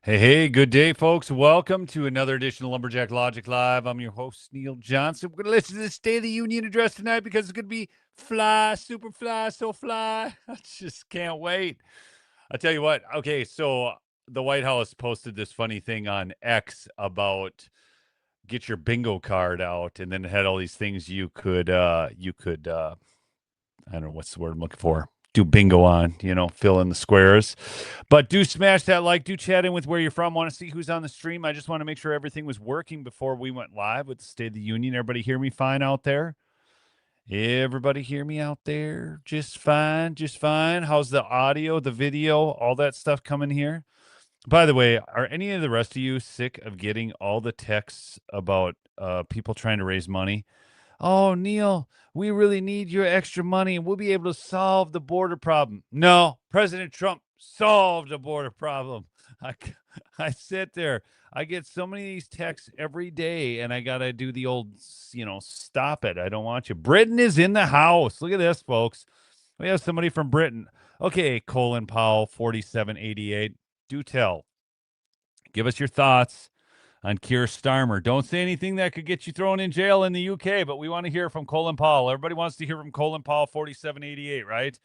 Hey, good day, folks. Welcome to another edition of Lumberjack Logic Live. I'm your host, Neil Johnson. We're going to listen to the State of the Union address tonight because it's going to be fly, super fly, so fly. I just can't wait. I'll tell you what. Okay, so the White House posted this funny thing on X about get your bingo card out, and then it had all these things you could I don't know what's the word I'm looking for. Do bingo on, fill in the squares. But do smash that like, do chat in with where you're from. Want to see who's on the stream. I just want to make sure everything was working before we went live with the State of the Union. Everybody hear me fine out there? Everybody hear me out there? Just fine, just fine. How's the audio, the video, all that stuff coming here? By the way, are any of the rest of you sick of getting all the texts about people trying to raise money? Oh, Neil, we really need your extra money and we'll be able to solve the border problem. No, President Trump solved the border problem. I, I sit there. I get so many of these texts every day and I got to do the old, stop it. I don't want you. Britain is in the house. Look at this, folks. We have somebody from Britain. Okay, Colin Powell, 4788. Do tell. Give us your thoughts on Keir Starmer. Don't say anything that could get you thrown in jail in the UK, but we want to hear from Colin Powell. Everybody wants to hear from Colin Powell, 4788, right?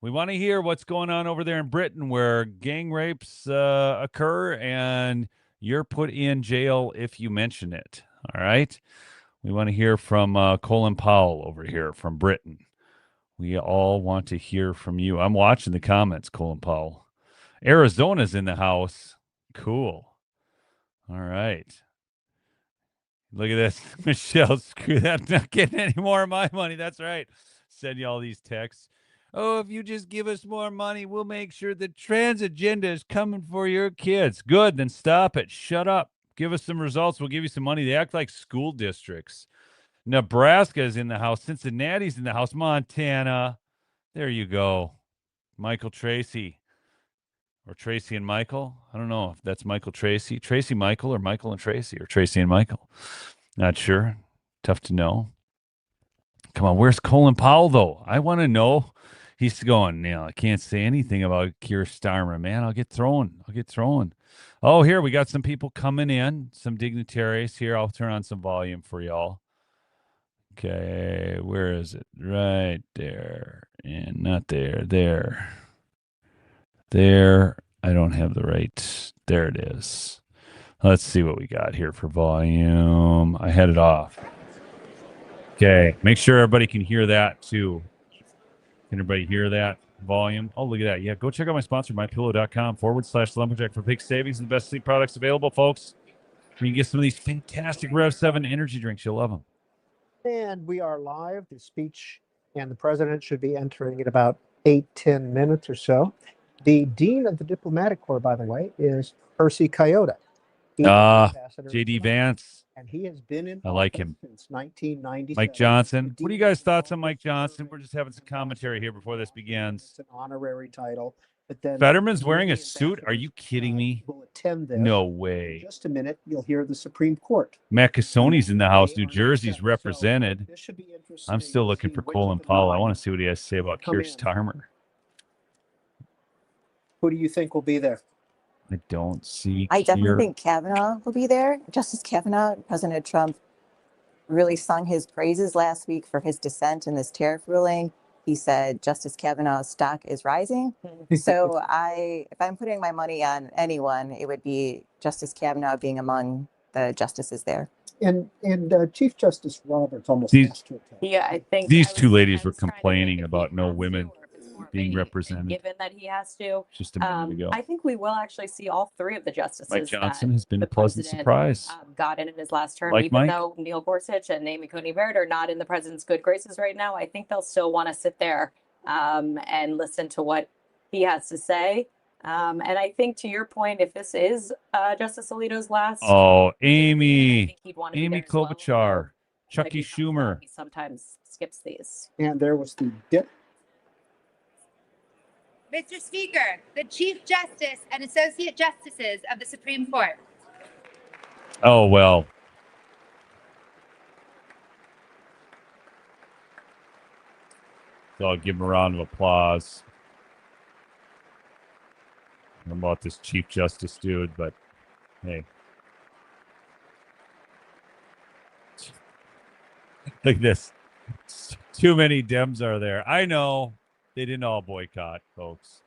We want to hear what's going on over there in Britain where gang rapes occur and you're put in jail if you mention it. All right. We want to hear from Colin Powell over here from Britain. We all want to hear from you. I'm watching the comments, Colin Powell. Arizona's in the house. Cool. All right. Look at this. Michelle, screw that. I'm not getting any more of my money. That's right. Send you all these texts. Oh, if you just give us more money, we'll make sure the trans agenda is coming for your kids. Good. Then stop it. Shut up. Give us some results. We'll give you some money. They act like school districts. Nebraska is in the house. Cincinnati's in the house. Montana. There you go. Michael Tracy. Or Tracy and Michael. I don't know if that's Michael Tracy. Tracy Michael or Michael and Tracy or Tracy and Michael. Not sure. Tough to know. Come on, where's Colin Powell though? I want to know. He's going, I can't say anything about Keir Starmer, man. I'll get thrown. Oh, here we got some people coming in, some dignitaries here. I'll turn on some volume for y'all. Okay, where is it? Right there. And not there. There. I don't have the right. There it is. Let's see what we got here for volume. I had it off. Okay, make sure everybody can hear that too. Can everybody hear that volume? Oh, look at that. Yeah, go check out my sponsor, mypillow.com/lumberjack for big savings and the best sleep products available, folks. You can get some of these fantastic Rev 7 energy drinks. You'll love them. And we are live. The speech and the president should be entering in about 8-10 minutes or so. The dean of the diplomatic corps, by the way, is Percy Coyote. J.D. Vance. And he has been in I like him. Since 1997. Mike Johnson. What are you guys' thoughts on Mike Johnson? We're just having some commentary here before this begins. It's an honorary title. But then Fetterman's wearing a suit? Are you kidding me? Will attend this. No way. In just a minute, you'll hear the Supreme Court. Matt Cassoni's in the house. New Jersey's represented. This should be interesting. I'm still looking for Colin Powell. I want to see what he has to say about Keir Starmer. Who do you think will be there? I don't see. I definitely think Kavanaugh will be there. Justice Kavanaugh. President Trump really sung his praises last week for his dissent in this tariff ruling. He said Justice Kavanaugh's stock is rising. So if I'm putting my money on anyone, it would be Justice Kavanaugh being among the justices there. And Chief Justice Roberts almost asked to attend. Yeah, I think these two ladies were complaining about no women being represented. Given that he has to, just a minute ago. I think we will actually see all three of the justices. Mike Johnson has been a pleasant surprise. Got in his last term, like even Mike? though Neil Gorsuch and Amy Coney Barrett are not in the president's good graces right now. I think they'll still want to sit there and listen to what he has to say. And I think to your point, if this is Justice Alito's last, Amy Klobuchar, well. Chucky Schumer. He sometimes skips these. And there was the dip. Mr. Speaker, the Chief Justice and Associate Justices of the Supreme Court. Oh, well. So I'll give him a round of applause. know about this Chief Justice dude, but hey. Look at this. Too many Dems are there. I know they didn't all boycott, folks.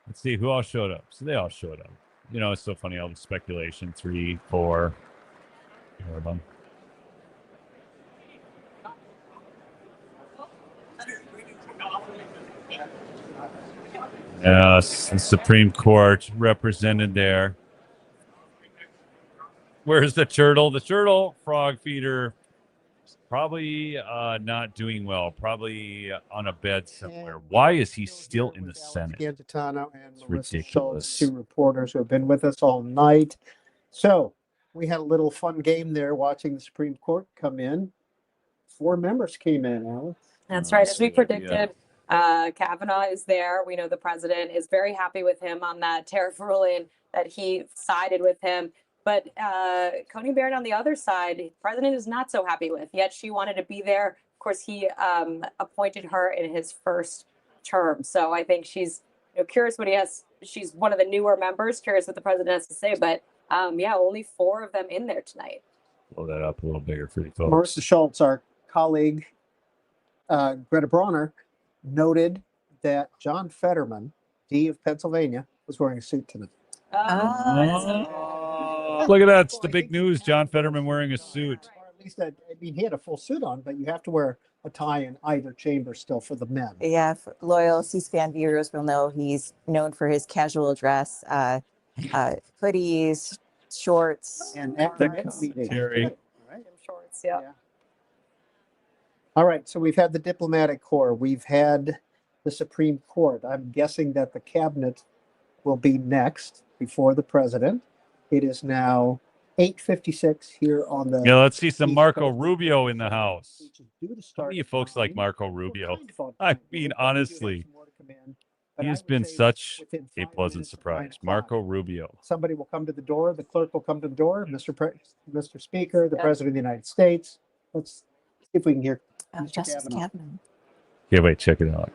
Let's see who all showed up. So they all showed up. You know, it's so funny, all the speculation. 3, 4. Hold on. Yes, the Supreme Court represented there. Where's the turtle? The turtle frog feeder probably not doing well. Probably on a bed somewhere. Why is he still in the Senate? Scantitano and It's Melissa Schultz, ridiculous. 2 reporters who have been with us all night. So we had a little fun game there watching the Supreme Court come in. 4 members came in, Alex. That's Oh, right. As we good idea. predicted, Kavanaugh is there. We know the president is very happy with him on that tariff ruling, that he sided with him. But Coney Barrett on the other side, the president is not so happy with. Yet she wanted to be there. Of course, he appointed her in his first term. So I think she's curious what he has. She's one of the newer members, curious what the president has to say. But yeah, only 4 of them in there tonight. Blow that up a little bigger for you folks. Melissa Schultz, our colleague, Greta Bronner, noted that John Fetterman, D of Pennsylvania, was wearing a suit tonight. Look at that. It's the big news. John Fetterman wearing a suit. Or at least, he had a full suit on, but you have to wear a tie in either chamber still for the men. Yeah, loyal C-SPAN viewers will know he's known for his casual dress, hoodies, shorts. And active meetings. Terry. Right? Shorts, yeah. All right, so we've had the diplomatic corps, we've had the Supreme Court. I'm guessing that the cabinet will be next before the president. It is now 8:56 here on the. Yeah, let's see some East Marco Coast. Rubio in the house. Which is due to How start many of you folks like 9. Marco We're Rubio? kind of on I time. mean, We do have honestly, some more to come in, but he I has would been say such within a 5 pleasant minutes of 9 surprise. o'clock, Marco Rubio. somebody will come to the door. The clerk will come to the door. Mr. Speaker, the Yeah. President of the United States. Let's see if we can hear. Mr. Justice Kavanaugh. Kavanaugh. Okay, wait, check it out.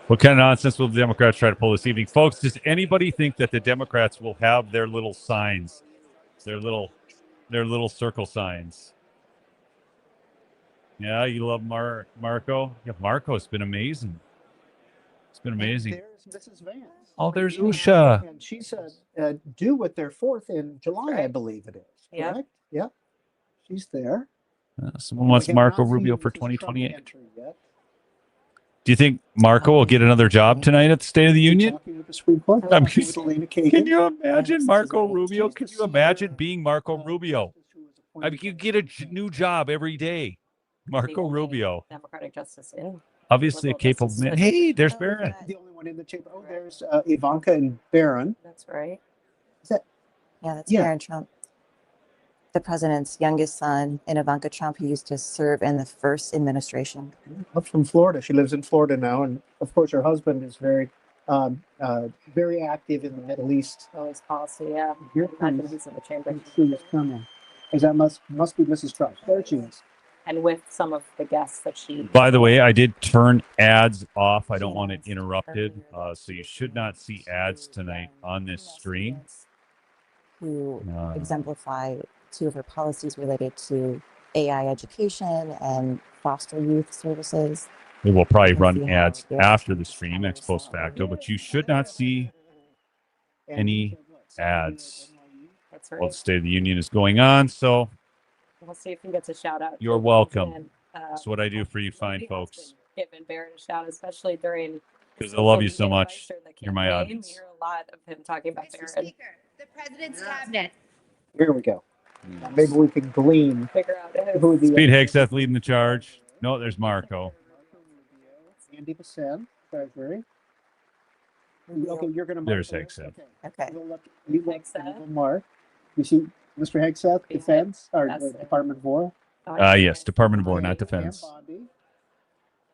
What kind of nonsense will the Democrats try to pull this evening? Folks, does anybody think that the Democrats will have their little signs, their little circle signs? Yeah, you love Marco? Yeah, Marco's been amazing. It's been amazing. And there's Mrs. Vance. Oh, there's Usha. And she's due with their 4th in July, I right. believe it is. Yep. Correct? Yep. She's there. Someone wants We have Marco not Rubio seen for Mrs. Trump 2028. enter yet. Do you think Marco will get another job tonight at the State of the Union? Talking to the Supreme Court. I'm Talking with Elena Kagan. Can you imagine Marco She's Rubio? the Can you senior, imagine being Marco Rubio? justice who was I mean, appointed you by get a new job every day. Marco The only Rubio. Democratic justice in. Obviously a Liberal capable justice man. was- Hey, there's Oh, Barron. The only one in the chamber. Oh, there's Ivanka and Barron. That's right. Yeah, that's Yeah. Barron Trump, the president's youngest son, and Ivanka Trump, who used to serve in the first administration. Up from Florida. She lives in Florida now, and of course, her husband is very active in the Middle East. Oh, his policy, yeah. Here Imagine comes he's in the chamber. she is coming. Is that must be Mrs. Trump? There she is. And with some of the guests that she. By the way, I did turn ads off. I don't want it interrupted. So you should not see ads tonight on this stream. Who Uh, exemplify 2 of her policies related to AI education and foster youth services. We will probably You can run see how ads they're after the actually stream, ex post salary. facto, but you should not see And any she said, what, ads. That's while right. the State of the Union is going on. So We'll see if he gets a shout out. You're welcome. And, that's what I do for you fine he has folks. been giving Barron a shout, especially during. Because I love you so social media much. advice during the You're my campaign. audience. We hear a lot of him talking about Mr. Barron. Speaker, the President's Cabinet. Here we go. Now maybe we can glean Figure out who the Speed Hegseth leading the charge. No, there's Marco. Andy Bassett, Treasury. Okay, you're going to. There's Hegseth. Okay. You Hegseth. Mark. You see, Mr. Hegseth, Defense or That's it. Department of War. Yes, Department of War, not Okay, Defense. Pam Bondi.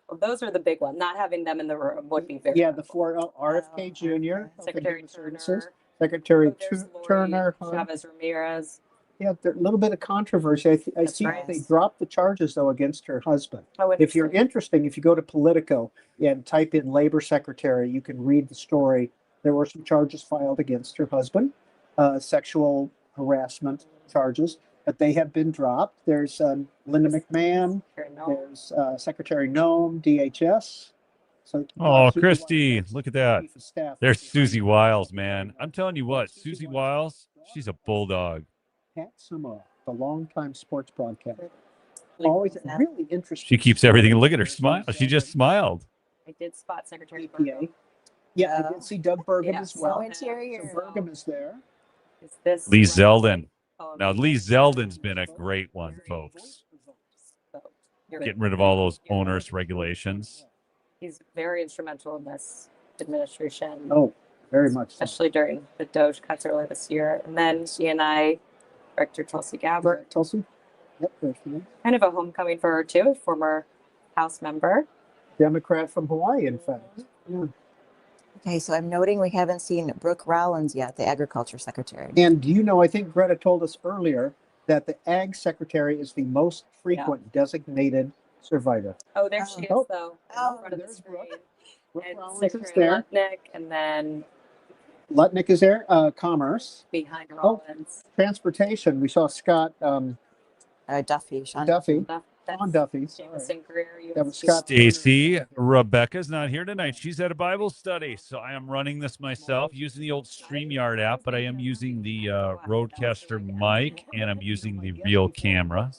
Well, those are the big ones. Not having them in the room would be very. Yeah, the helpful. 4 RFK Jr. Secretary Health and Human Services, Turner. Secretary Oh, there's Lori Turner. huh? Chavez Ramirez. Yeah, there's a little bit of controversy. I That's see right. they dropped the charges though against her husband. Oh, If you're interesting. interesting, if you go to Politico and type in Labor Secretary, you can read the story There were some charges filed against her husband, sexual harassment charges, but they have been dropped. There's Linda McMahon, there's Secretary Noem, DHS. So, Oh, Susie Christy, Wiles, look at that. Chief of Staff, There's is behind Susie the Wiles, president. man. I'm telling you what, Susie Wiles, she's a bulldog. Pat Summerall, the longtime sports broadcaster. Always really interesting. She keeps everything. Look at her smile. She just smiled. I did spot Secretary EPA. Yeah, I did see Doug Burgum Yeah, as well. So interior. So Burgum is there. Is this Lee right? Zeldin. Oh, Now, Lee Zeldin's been a great one, folks. so you're Getting rid of all those onerous regulations. He's very instrumental in this administration. Oh, very much so. Especially during the Doge cuts earlier this year. And then she and I, Director Tulsi Gabbard, Tulsi? Yep, there's me. kind of a homecoming for her too, former House member. Democrat from Hawaii, in fact. Yeah. Okay, so I'm noting we haven't seen Brooke Rollins yet, the Agriculture Secretary. And do you know, I think Greta told us earlier that the Ag Secretary is the most frequent designated survivor. Oh, there she is, Oh. though. Oh, In front of the there's screen. Brooke. Brooke And Rollins is Secretary there. Lutnick, and then Lutnick is there. Commerce. behind Oh. Rollins. Transportation. We saw Scott Duffy, Sean Duffy. That's Sean Duffy. Sorry. Jameson Greer. That was USC. Scott. Stacy, Rebecca's not here tonight. She's at a Bible study. So I am running this myself using the old StreamYard app, but I am using the Rodecaster mic and I'm using the real camera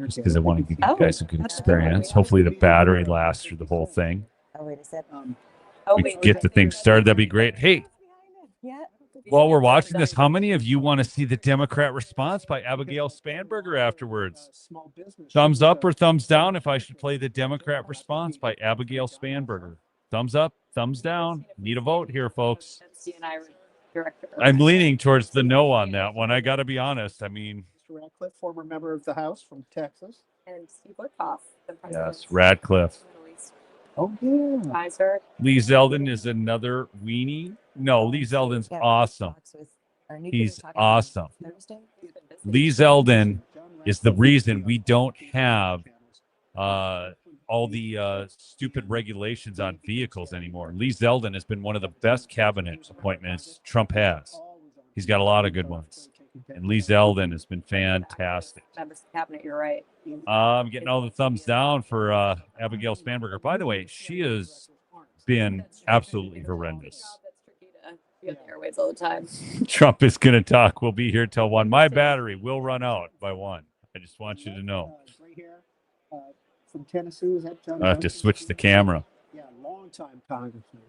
just because I want to give you guys a good experience. Hopefully the battery lasts through the whole thing. Oh, wait, is that? Oh, We wait, could get the thing started. That'd be great. Hey, Yeah. while we're watching this, how many of you want to see the Democrat response by Abigail Spanberger afterwards? Thumbs up or thumbs down if I should play the Democrat response by Abigail Spanberger. Thumbs up, thumbs down. Need a vote here, folks. That's DNI director. I'm leaning towards the no on that one. I got to be honest. I mean, Mr. Radcliffe, former member of the House from Texas. And Steve Woodcock, the president. yes, Radcliffe. Oh, yeah. Advisor. Lee Zeldin is another weenie. No, Lee Zeldin's Yeah, awesome. talks with our nuclear He's talk on awesome. Thursday. Lee Zeldin is the reason we don't have all the stupid regulations on vehicles anymore. Lee Zeldin has been one of the best cabinet appointments Trump has. He's got a lot of good ones. And Lee Zeldin has been fantastic. Members of the cabinet, you're right. I'm getting all the thumbs down for Abigail Spanberger. By the way, she has been absolutely horrendous. That's tricky to be on the airwaves all the time. Trump is going to talk. We'll be here till 1. My battery will run out by 1. I just want you to know. Right here, from Tennessee, is that John? I have to switch the camera. Yeah, long time congressman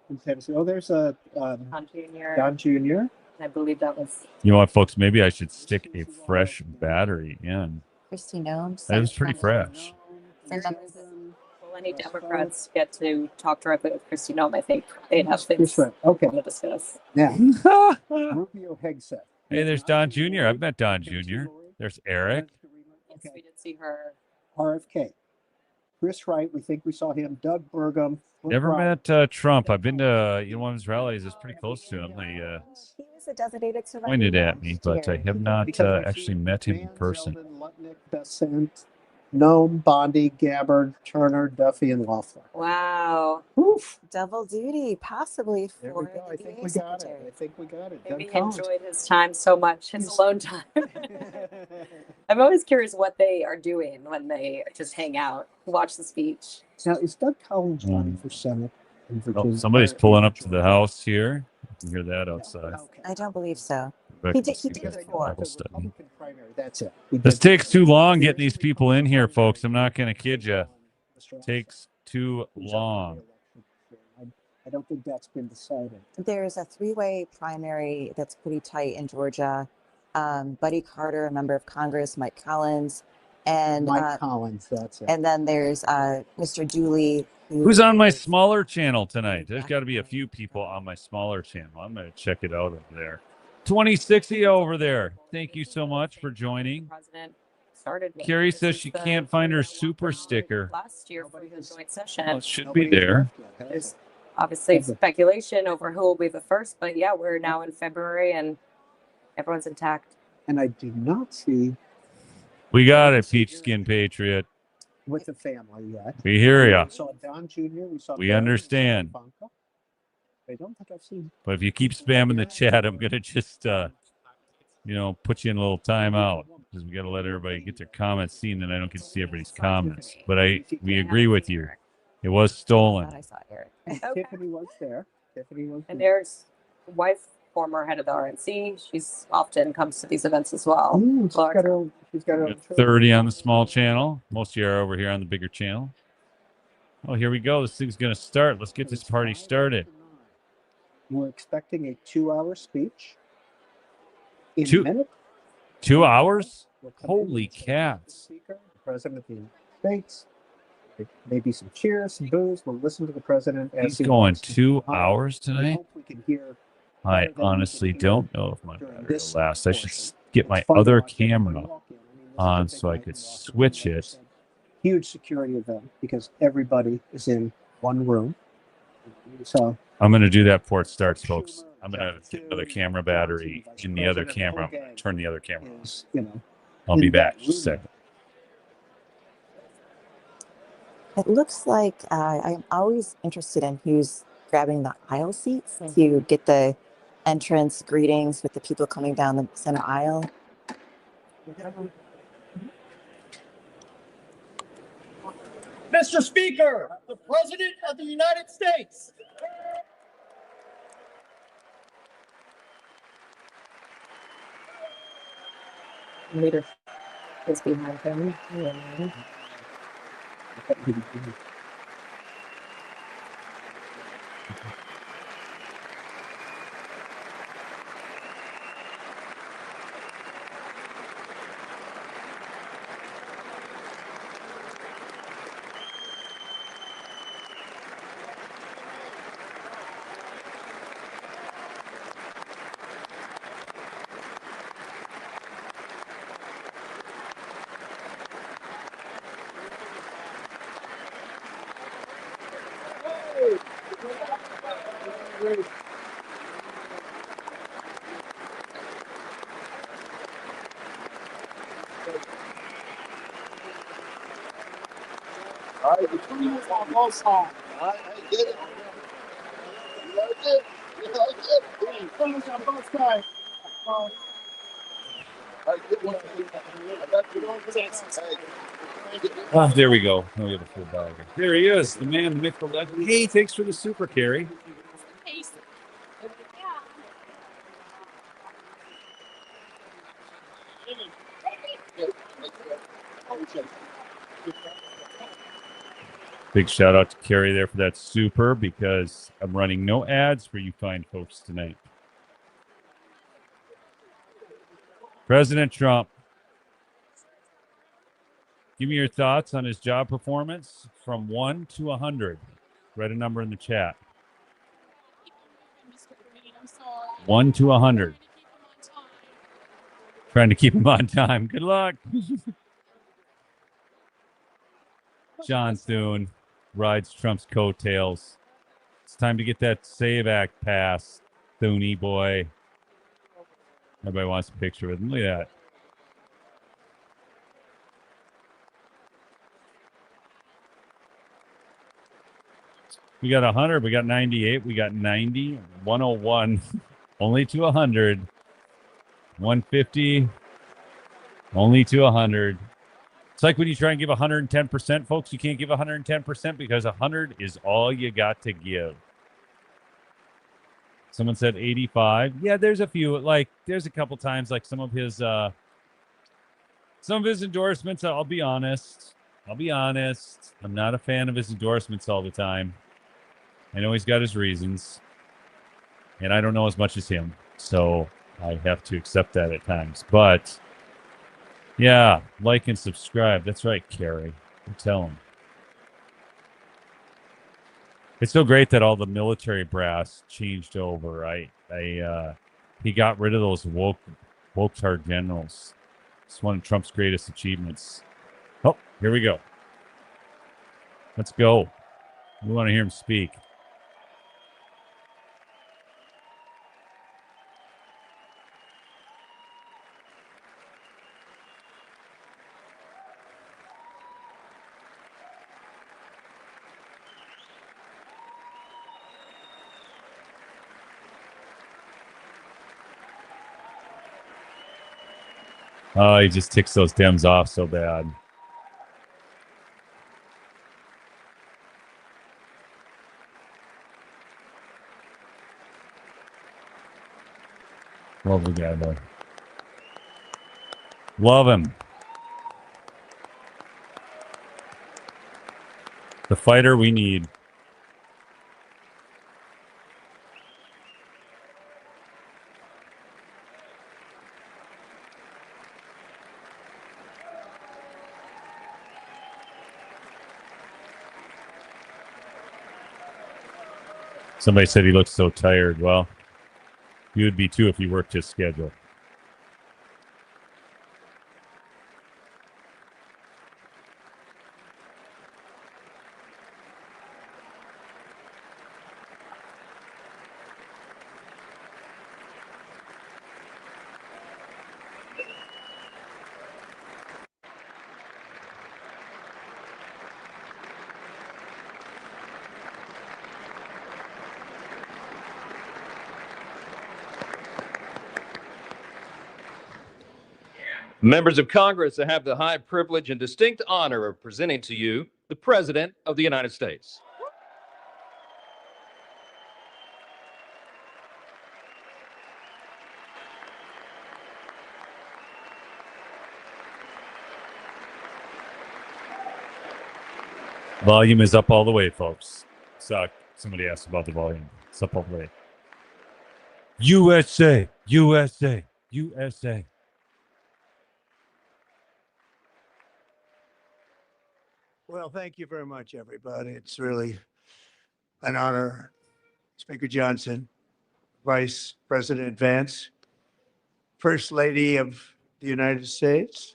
from Tennessee. Oh, there's a Don Jr. Don Jr. I believe that was. You know what, folks? Maybe I should stick a fresh battery in. Christy Gnomes. That was pretty fresh. Send members of- Well, any Democrats get to talk directly with Christy Noem, I think they'd have things That's right. Okay. to discuss. Yeah. Hey, Rubio Hegseth. there's Don Jr. I've met Don Jr. There's Eric. Yes, Okay. we did see her. RFK. Chris Wright. We think we saw him. Doug Burgum. Brooke Never Rollins. met Trump. I've been to one of his rallies. It's pretty close to him. They He was a designated survivor. pointed at me, but I last have year. not Because we've actually seen met him in Mann, person. Zeldin, Lutnick, Bessent, Noem, Bondi, Gabbard, Turner, Duffy, and Loeffler. Wow. Oof. Double duty, possibly There for we go. I the think DA we got it. secretary. I think we got it. Maybe Doug he Collins. enjoyed his time so much, his alone time. I'm always curious what they are doing when they just hang out, watch the speech. Now, is Doug Collins running for Senate in Virginia? Oh, somebody's pulling up to the house here. You can hear that outside. Okay. I don't believe so. Rebecca's he got did a before. Bible study. Republican primary. That's it. We This did- takes too long getting these people in here, folks. I'm not going to kid you. Takes too long. I don't think that's been decided. There's a three-way primary that's pretty tight in Georgia. Buddy Carter, a member of Congress, Mike Collins, and Mike Collins, that's it. and then there's Mr. Dooley. Who's on my smaller channel tonight? There's got to be a few people on my smaller channel. I'm going to check it out over there. 2060 over there. Thank you so much for joining. President started. with. Carrie This says is she the can't find her president super welcome sticker. Last year for the joint session. Well, it should Nobody be there. left yet, has There's it? obviously Okay. speculation over who will be the first, but yeah, we're now in February and everyone's intact. And I do not see We got it, Peach Skin Patriot. with the family yet. We hear ya. We saw Don Jr. We saw We Barry, understand. Ivanka. I don't think I've seen. But if you keep spamming the chat, I'm gonna just put you in a little timeout because we got to let everybody get their comments seen, and I don't get to see everybody's comments. But we agree with you. It was stolen. I saw Eric. Okay. Tiffany was there. And Eric's wife, former head of the RNC, she's often comes to these events as well. She's got her 30 on the small channel. Most of you are over here on the bigger channel. Oh, here we go. This thing's going to start. Let's get this party started. We're expecting a 2-hour speech. In Two- a minute. 2 hours? We'll come in Holy and say, cats. "Mr. Speaker, the President of the United States." Maybe some cheers, some boos. We'll listen to the president. He's going 2 hours I tonight. hope we can hear. I better than we honestly can hear don't know if my during battery this will last. I should portion. get my It's fun to other watch everybody camera walk in. I mean, this is a on big so I night could in Washington. switch Like I it. said, huge security event because everybody is in one room. So I'm going to do that before it starts, folks. I'm going to get another camera battery in the other camera. I'm going to turn the other camera on. is, I'll be in back that in just a room. second. It looks like I'm always interested in who's grabbing the aisle seats to get the entrance greetings with the people coming down the center aisle. Mr. Speaker, the President of the United States. Leader is behind him. I get it. You like it? You like it? Finish on both sides. I get one. I got you on There we go. Oh, we have a full bag. There he is, the man, the myth, the legend. Hey, thanks for the super, Carrie. Big shout out to Carrie there for that super because I'm running no ads for you fine folks tonight. President Trump, give me your thoughts on his job performance from 1 to 100. Write a number in the chat. 1 to 100. Trying to keep him on time. Good luck. John Thune rides Trump's coattails. It's time to get that SAVE Act passed, Thuney boy. Everybody wants a picture with him. Look at that. We got 100. We got 98. We got 90. 101. Only to 100. 150. Only to 100. It's like when you try and give 110%, folks, you can't give 110% because 100 is all you got to give. Someone said 85. Yeah, there's a few. Like, there's a couple times, like some of his endorsements. I'll be honest. I'm not a fan of his endorsements all the time. I know he's got his reasons, and I don't know as much as him, so I have to accept that at times. But yeah, like and subscribe. That's right, Carrie. Tell him. It's so great that all the military brass changed over. He got rid of those woke generals. It's one of Trump's greatest achievements. Oh, here we go. Let's go. We want to hear him speak. Oh, he just ticks those Dems off so bad. Love the guy, though. Love him. The fighter we need. Somebody said he looks so tired. Well, he would be too if he worked his schedule. Members of Congress, I have the high privilege and distinct honor of presenting to you the President of the United States. Volume is up all the way, folks. Somebody asked about the volume. It's up all the way. USA, USA, USA. Well, thank you very much, everybody. It's really an honor. Speaker Johnson, Vice President Vance, First Lady of the United States.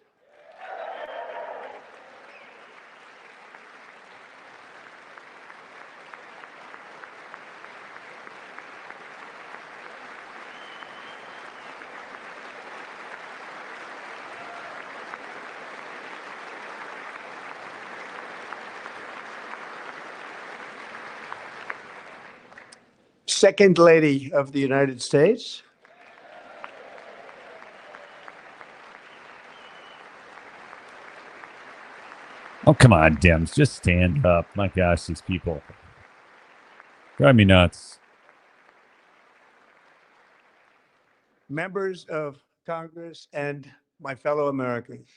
Second Lady of the United States. Oh, come on, Dems. Just stand up. My gosh, these people drive me nuts. Members of Congress and my fellow Americans.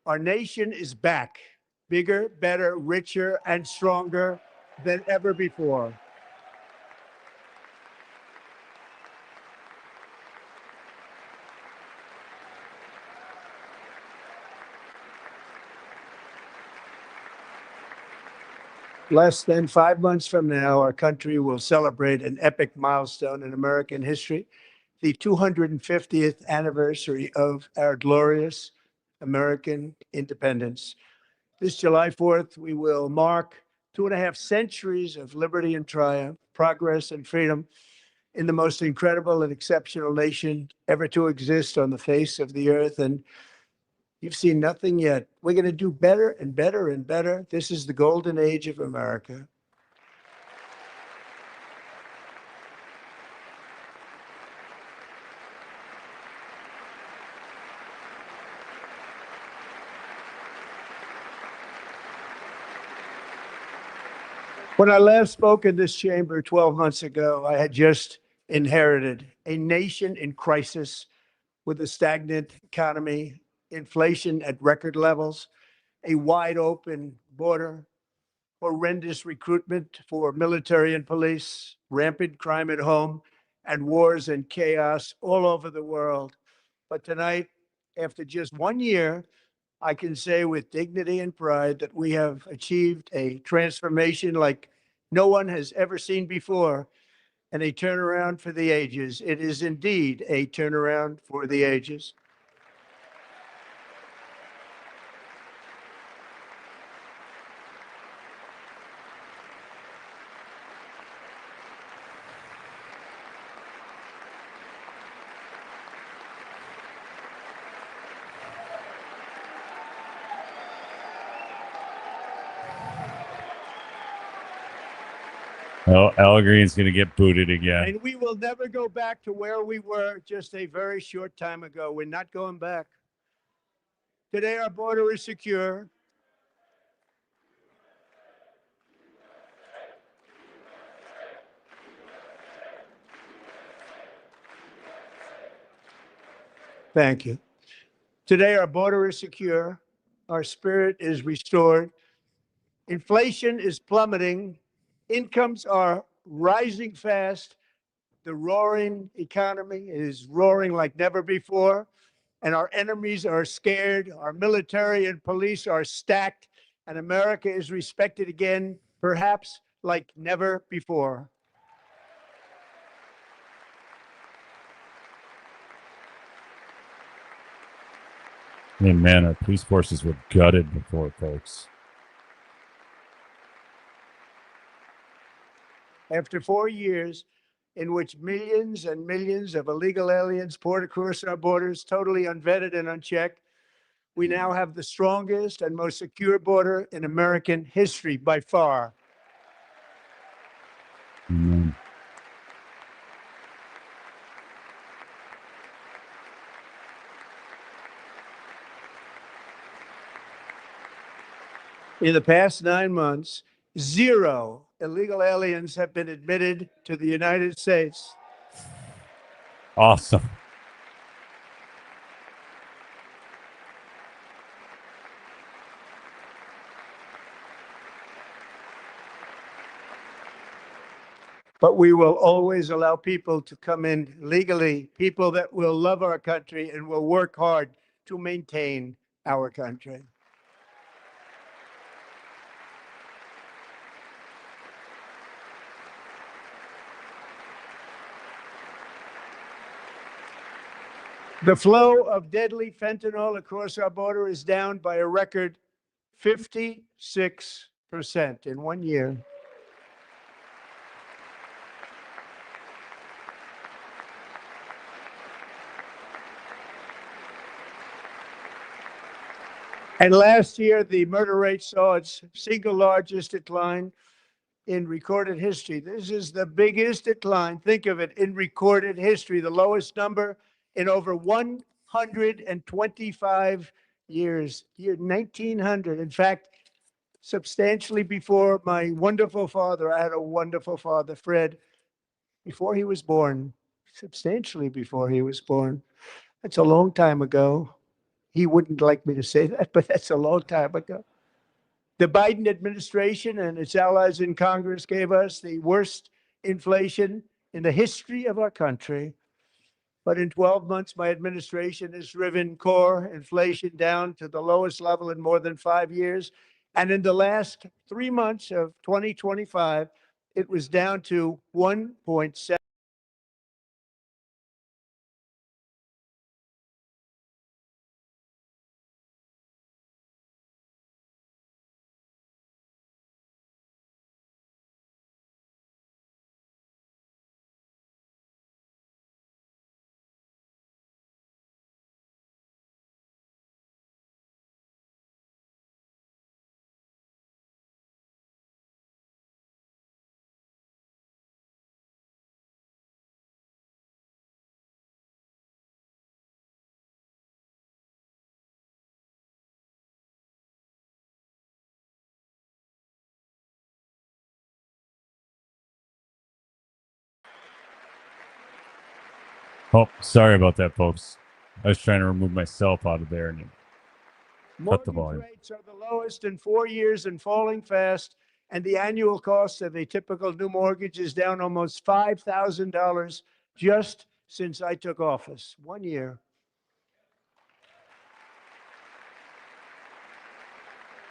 Our nation is back, bigger, better, richer, and stronger than ever before. Less than 5 months from now, our country will celebrate an epic milestone in American history, the 250th anniversary of our glorious American independence. This July 4th, we will mark 2.5 centuries of liberty and triumph, progress and freedom in the most incredible and exceptional nation ever to exist on the face of the earth. And you've seen nothing yet. We're going to do better and better and better. This is the golden age of America. When I last spoke in this chamber 12 months ago, I had just inherited a nation in crisis with a stagnant economy, inflation at record levels, a wide open border, horrendous recruitment for military and police, rampant crime at home, and wars and chaos all over the world. But tonight, after just 1 year, I can say with dignity and pride that we have achieved a transformation like no one has ever seen before, and a turnaround for the ages. It is indeed a turnaround for the ages. Oh, Al Green's going to get booted again. And we will never go back to where we were just a very short time ago. We're not going back. Today, our border is secure. Thank you. Today, our border is secure. Our spirit is restored. Inflation is plummeting. Incomes are rising fast. The roaring economy is roaring like never before. And our enemies are scared. Our military and police are stacked. And America is respected again, perhaps like never before. Man, our police forces were gutted before, folks. After 4 years in which millions and millions of illegal aliens poured across our borders, totally unvetted and unchecked, we now have the strongest and most secure border in American history by far. Amen. In the past 9 months, 0 illegal aliens have been admitted to the United States. Awesome. But we will always allow people to come in legally, people that will love our country and will work hard to maintain our country. The flow of deadly fentanyl across our border is down by a record 56% in 1 year. And last year, the murder rate saw its single largest decline in recorded history. This is the biggest decline, think of it, in recorded history, the lowest number in over 125 years, year 1900. In fact, substantially before my wonderful father, I had a wonderful father, Fred, before he was born, substantially before he was born. That's a long time ago. He wouldn't like me to say that, but that's a long time ago. The Biden administration and its allies in Congress gave us the worst inflation in the history of our country. But in 12 months, my administration has driven core inflation down to the lowest level in more than 5 years. And in the last 3 months of 2025, it was down to 1.7. Oh, sorry about that, folks. I was trying to remove myself out of there and cut the Mortgage volume. rates are the lowest in 4 years and falling fast. And the annual cost of a typical new mortgage is down almost $5,000 just since I took office. 1 year.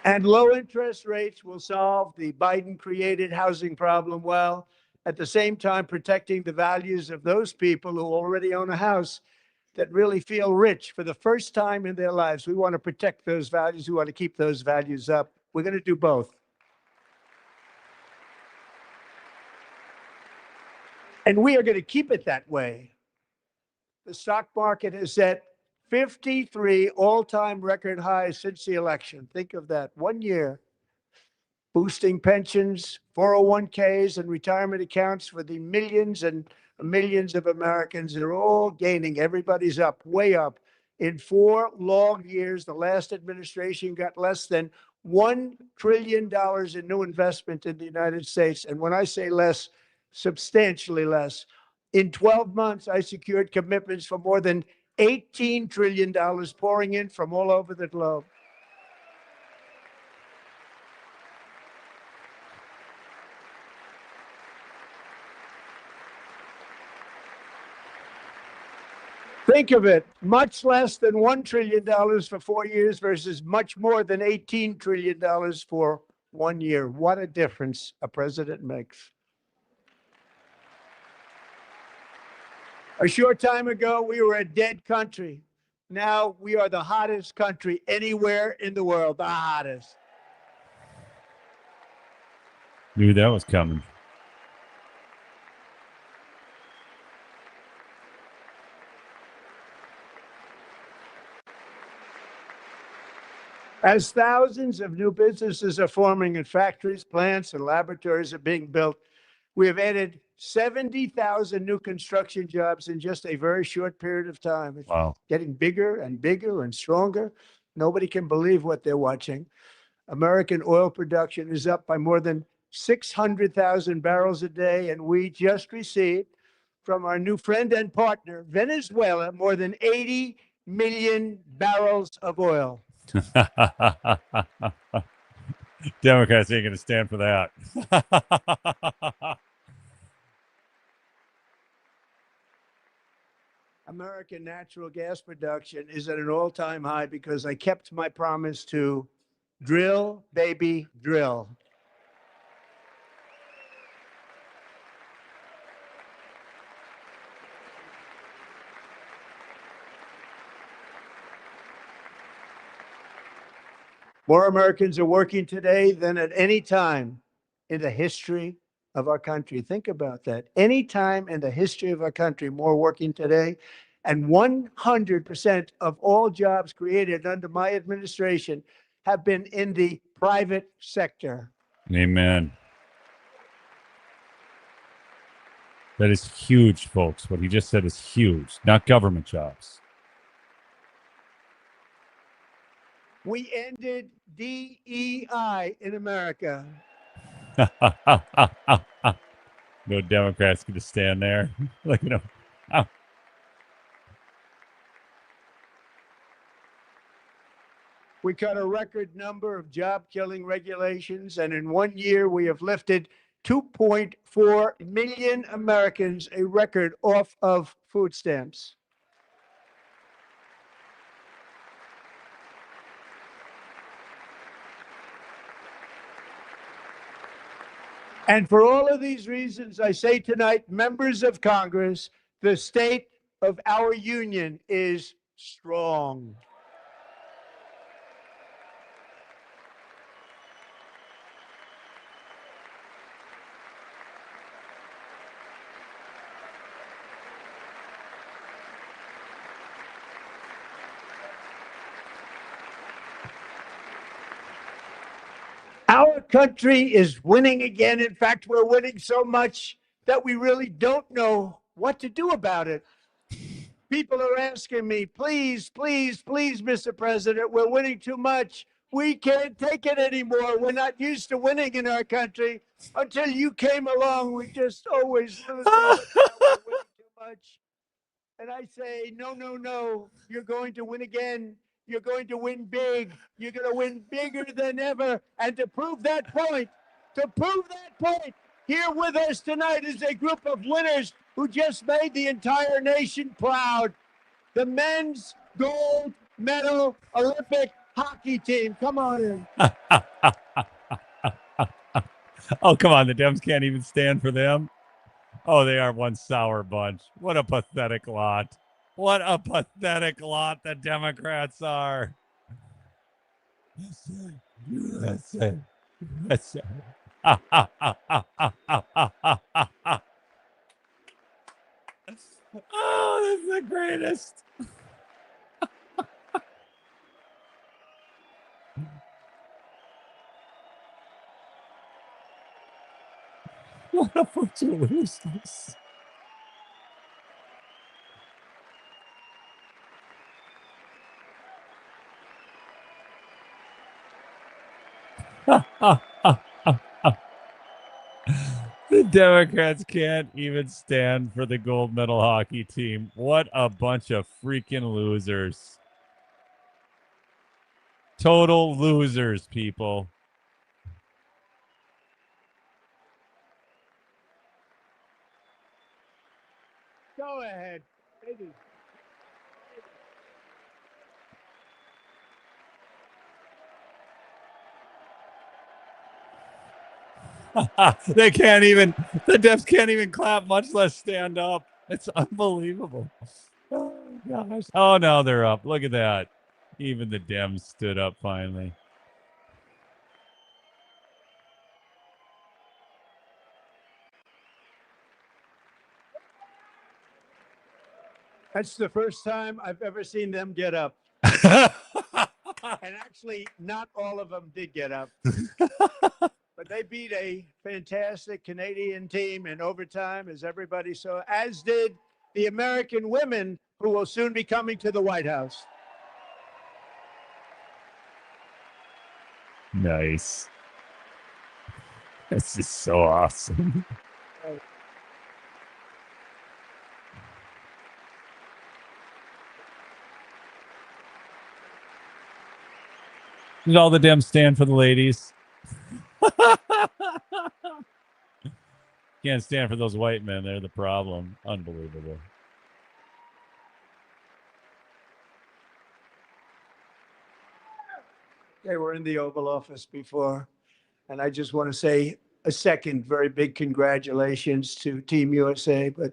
And low interest rates will solve the Biden created housing problem while at the same time protecting the values of those people who already own a house that really feel rich for the first time in their lives. We want to protect those values. We want to keep those values up. We're going to do both. And we are going to keep it that way. The stock market has set 53 all-time record highs since the election. Think of that. 1 year. Boosting pensions, 401ks, and retirement accounts for the millions and millions of Americans. They're all gaining. Everybody's up, way up. In 4 long years, the last administration got less than $1 trillion in new investment in the United States. And when I say less, substantially less. In 12 months, I secured commitments for more than $18 trillion pouring in from all over the globe. Think of it, much less than $1 trillion for 4 years versus much more than $18 trillion for 1 year. What a difference a president makes. A short time ago, we were a dead country. Now we are the hottest country anywhere in the world, the hottest. Knew that was coming. As thousands of new businesses are forming in factories, plants, and laboratories are being built, we have added 70,000 new construction jobs in just a very short period of time. It's Wow. getting bigger and bigger and stronger. Nobody can believe what they're watching. American oil production is up by more than 600,000 barrels a day, and we just received from our new friend and partner, Venezuela, more than 80 million barrels of oil. Democrats ain't going to stand for that. American natural gas production is at an all-time high because I kept my promise to drill, baby, drill. More Americans are working today than at any time in the history of our country. Think about that. Any time in the history of our country, more working today. And 100% of all jobs created under my administration have been in the private sector. Amen. That is huge, folks. What he just said is huge, not government jobs. We ended DEI in America. No Democrats going to stand there. Like, oh. We cut a record number of job-killing regulations, and in 1 year, we have lifted 2.4 million Americans, a record, off of food stamps. And for all of these reasons, I say tonight, members of Congress, the state of our union is strong. Our country is winning again. In fact, we're winning so much that we really don't know what to do about it. People are asking me, please, please, please, Mr. President, we're winning too much. We can't take it anymore. We're not used to winning in our country. Until you came along, we just always losing, but now we're winning too much. And I say, no, no, no, you're going to win again. You're going to win big. You're going to win bigger than ever. And to prove that point, here with us tonight is a group of winners who just made the entire nation proud. The men's gold medal Olympic hockey team. Come on in. Oh, come on. The Dems can't even stand for them. Oh, they are one sour bunch. What a pathetic lot. What a pathetic lot the Democrats are. USA. Oh, that's the greatest. What a bunch of losers. The Democrats can't even stand for the gold medal hockey team. What a bunch of freaking losers. Total losers, people. Go ahead. Baby. They can't even, the Dems can't even clap, much less stand up. It's unbelievable. Oh, gosh. Oh, now they're up. Look at that. Even the Dems stood up finally. That's the first time I've ever seen them get up. And actually, not all of them did get up. But they beat a fantastic Canadian team in overtime, as everybody saw, as did the American women who will soon be coming to the White House. Nice. This is so awesome. Did all the Dems stand for the ladies? Can't stand for those white men. They're the problem. Unbelievable. They were in the Oval Office before. And I just want to say a second very big congratulations to Team USA. But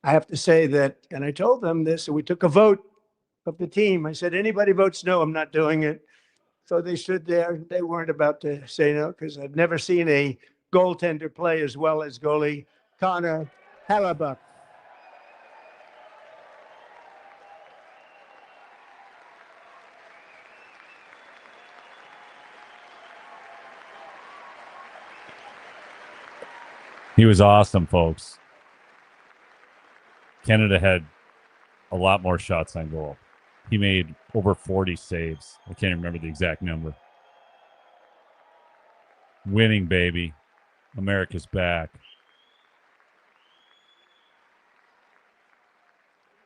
I have to say that, and I told them this, and we took a vote of the team. I said, anybody votes no, I'm not doing it. So they stood there. They weren't about to say no because I've never seen a goaltender play as well as goalie Connor Hellebuck. He was awesome, folks. Canada had a lot more shots on goal. He made over 40 saves. I can't remember the exact number. Winning, baby. America's back.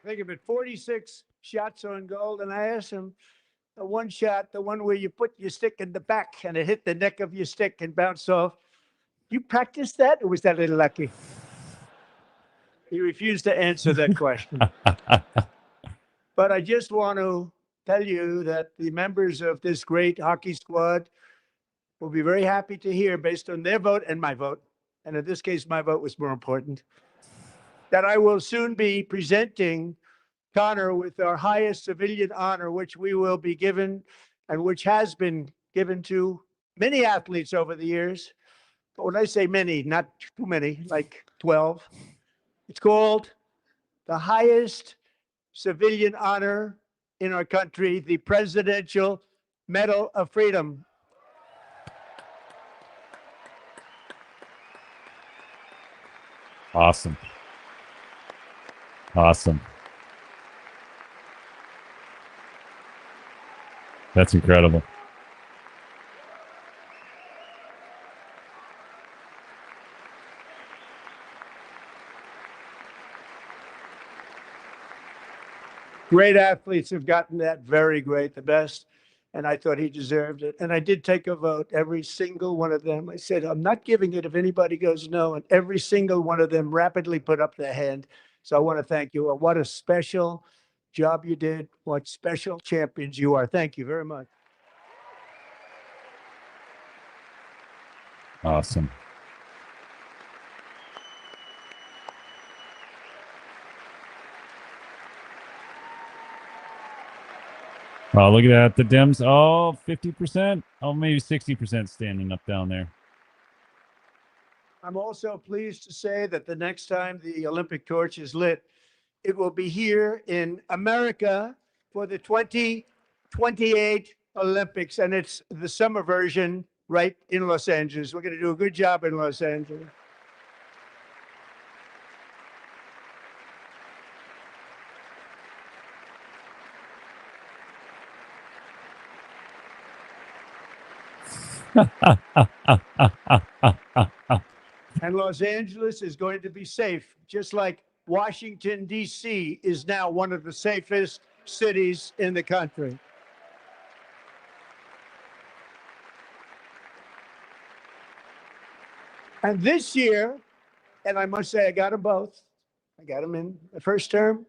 Think of it, 46 shots on goal. And I asked him, the one shot, the one where you put your stick in the back and it hit the neck of your stick and bounced off. You practiced that, or was that a little lucky? He refused to answer that question. But I just want to tell you that the members of this great hockey squad will be very happy to hear, based on their vote and my vote, and in this case, my vote was more important, that I will soon be presenting Connor with our highest civilian honor, which we will be given and which has been given to many athletes over the years. But when I say many, not too many, like 12, it's called the highest civilian honor in our country, the Presidential Medal of Freedom. Awesome. Awesome. That's incredible. Great athletes have gotten that, very great, the best. And I thought he deserved it. And I did take a vote, every single one of them. I said, I'm not giving it if anybody goes no. And every single one of them rapidly put up their hand. So I want to thank you. What a special job you did. What special champions you are. Thank you very much. Awesome. Oh, look at that. The Dems, 50%. Oh, maybe 60% standing up down there. I'm also pleased to say that the next time the Olympic torch is lit, it will be here in America for the 2028 Olympics. And it's the summer version right in Los Angeles. We're going to do a good job in Los Angeles. And Los Angeles is going to be safe, just like Washington, D.C. is now one of the safest cities in the country. And this year, and I must say, I got them both. I got them in the first term,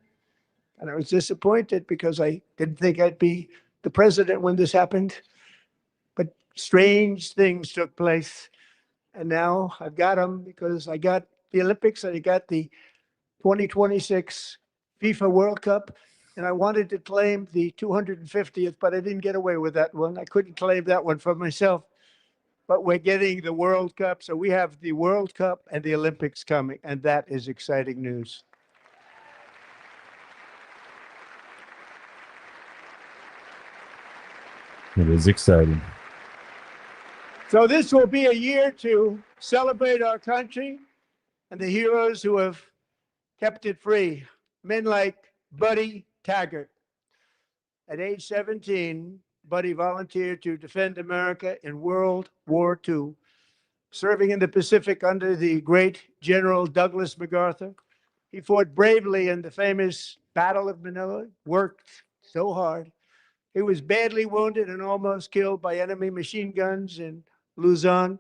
and I was disappointed because I didn't think I'd be the president when this happened. But strange things took place. And now I've got them because I got the Olympics and I got the 2026 FIFA World Cup. And I wanted to claim the 250th, but I didn't get away with that one. I couldn't claim that one for myself. But we're getting the World Cup. So we have the World Cup and the Olympics coming. And that is exciting news. It is exciting. So this will be a year to celebrate our country and the heroes who have kept it free. Men like Buddy Taggart. At age 17, Buddy volunteered to defend America in World War II, serving in the Pacific under the great General Douglas MacArthur. He fought bravely in the famous Battle of Manila, worked so hard. He was badly wounded and almost killed by enemy machine guns in Luzon.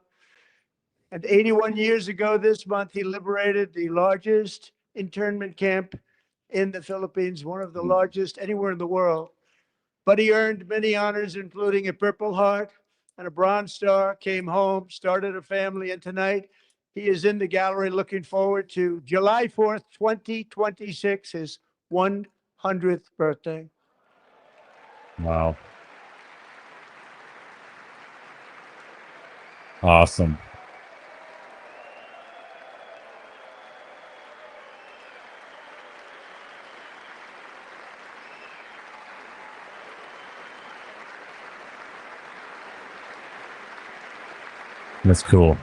And 81 years ago this month, he liberated the largest internment camp in the Philippines, one of the largest anywhere in the world. But he earned many honors, including a Purple Heart and a Bronze Star, came home, started a family, and tonight he is in the gallery looking forward to July 4th, 2026, his 100th birthday. Wow. Awesome. That's cool.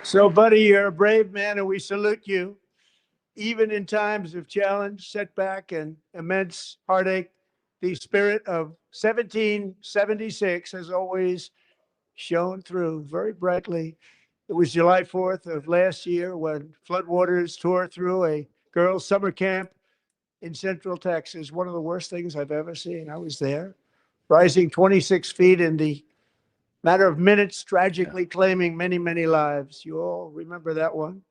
So, buddy, you're a brave man, and we salute you. Even in times of challenge, setback, and immense heartache, the spirit of 1776 has always shone through very brightly. It was July 4th of last year when floodwaters tore through a girls' summer camp in Central Texas. One of the worst things I've ever seen. I was there, rising 26 feet in the matter of minutes, tragically claiming many, many lives. You all remember that one.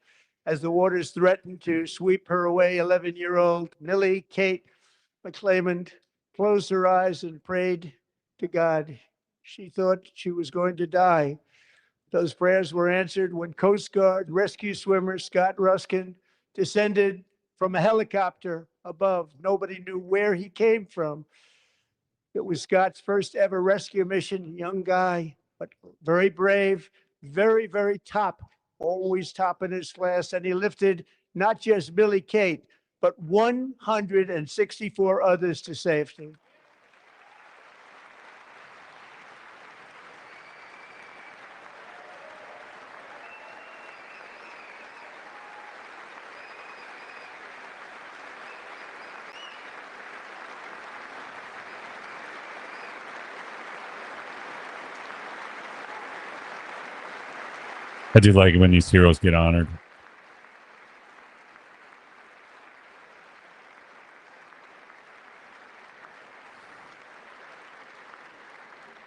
As the waters threatened to sweep her away, 11-year-old Millie Kate McClelland closed her eyes and prayed to God. She thought she was going to die. Those prayers were answered when Coast Guard rescue swimmer Scott Ruskin descended from a helicopter above. Nobody knew where he came from. It was Scott's first ever rescue mission. Young guy, but very brave, very, very top, always top in his class. And he lifted not just Billy Kate, but 164 others to safety. I do like it when these heroes get honored.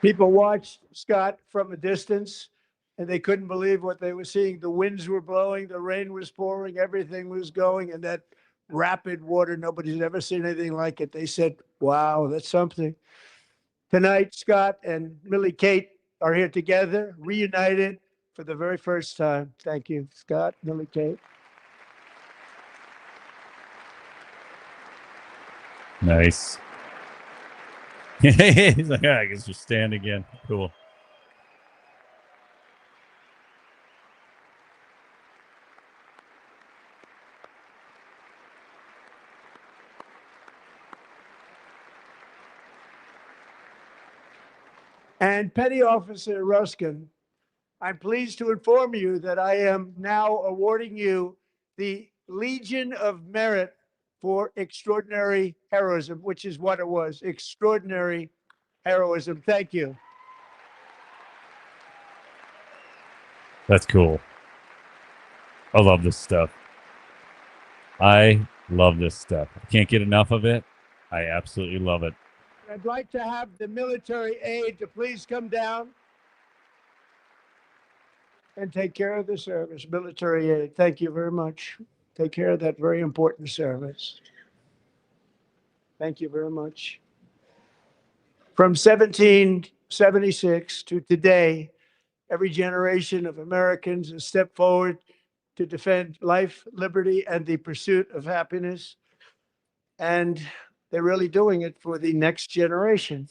People watched Scott from a distance and they couldn't believe what they were seeing. The winds were blowing, the rain was pouring, everything was going, and that rapid water, nobody's ever seen anything like it. They said, wow, that's something. Tonight, Scott and Millie Kate are here together, reunited for the very first time. Thank you, Scott, Millie Kate. Nice. He's like, I guess just stand again. Cool. And Petty Officer Ruskin, I'm pleased to inform you that I am now awarding you the Legion of Merit for extraordinary heroism, which is what it was, extraordinary heroism. Thank you. That's cool. I love this stuff. I love this stuff. I can't get enough of it. I absolutely love it. I'd like to have the military aide to please come down and take care of the service. Military aid, thank you very much. Take care of that very important service. Thank you very much. From 1776 to today, every generation of Americans has stepped forward to defend life, liberty, and the pursuit of happiness. And they're really doing it for the next generation.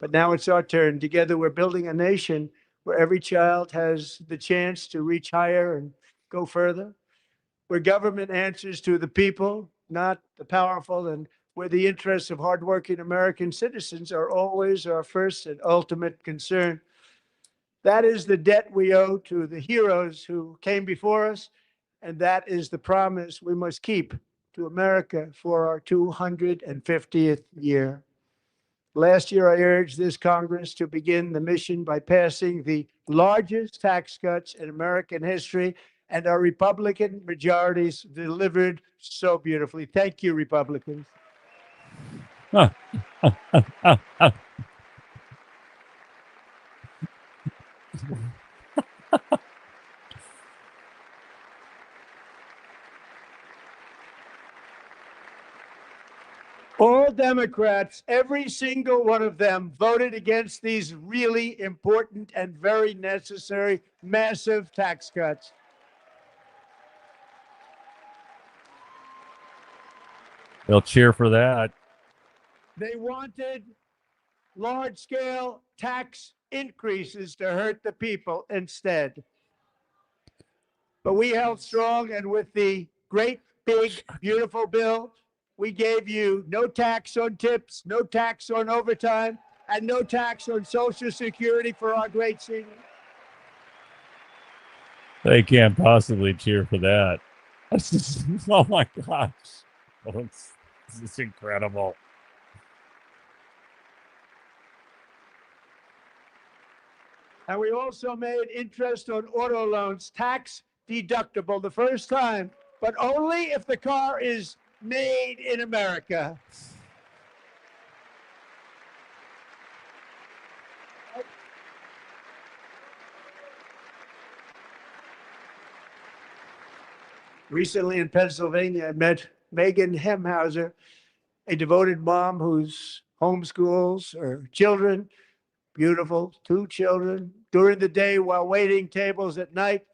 But now it's our turn. Together, we're building a nation where every child has the chance to reach higher and go further, where government answers to the people, not the powerful, and where the interests of hardworking American citizens are always our first and ultimate concern. That is the debt we owe to the heroes who came before us, and that is the promise we must keep to America for our 250th year. Last year, I urged this Congress to begin the mission by passing the largest tax cuts in American history, and our Republican majorities delivered so beautifully. Thank you, Republicans. All Democrats, every single one of them, voted against these really important and very necessary massive tax cuts. They'll cheer for that. They wanted large-scale tax increases to hurt the people instead. But we held strong, and with the great, big, beautiful bill, we gave you no tax on tips, no tax on overtime, and no tax on Social Security for our great seniors. They can't possibly cheer for that. That's just, oh my gosh. Oh, this is incredible. And we also made interest on auto loans tax deductible the first time, but only if the car is made in America. Recently in Pennsylvania, I met Megan Hemhauser, a devoted mom who's homeschools her children, beautiful, 2 children, during the day while waiting tables at night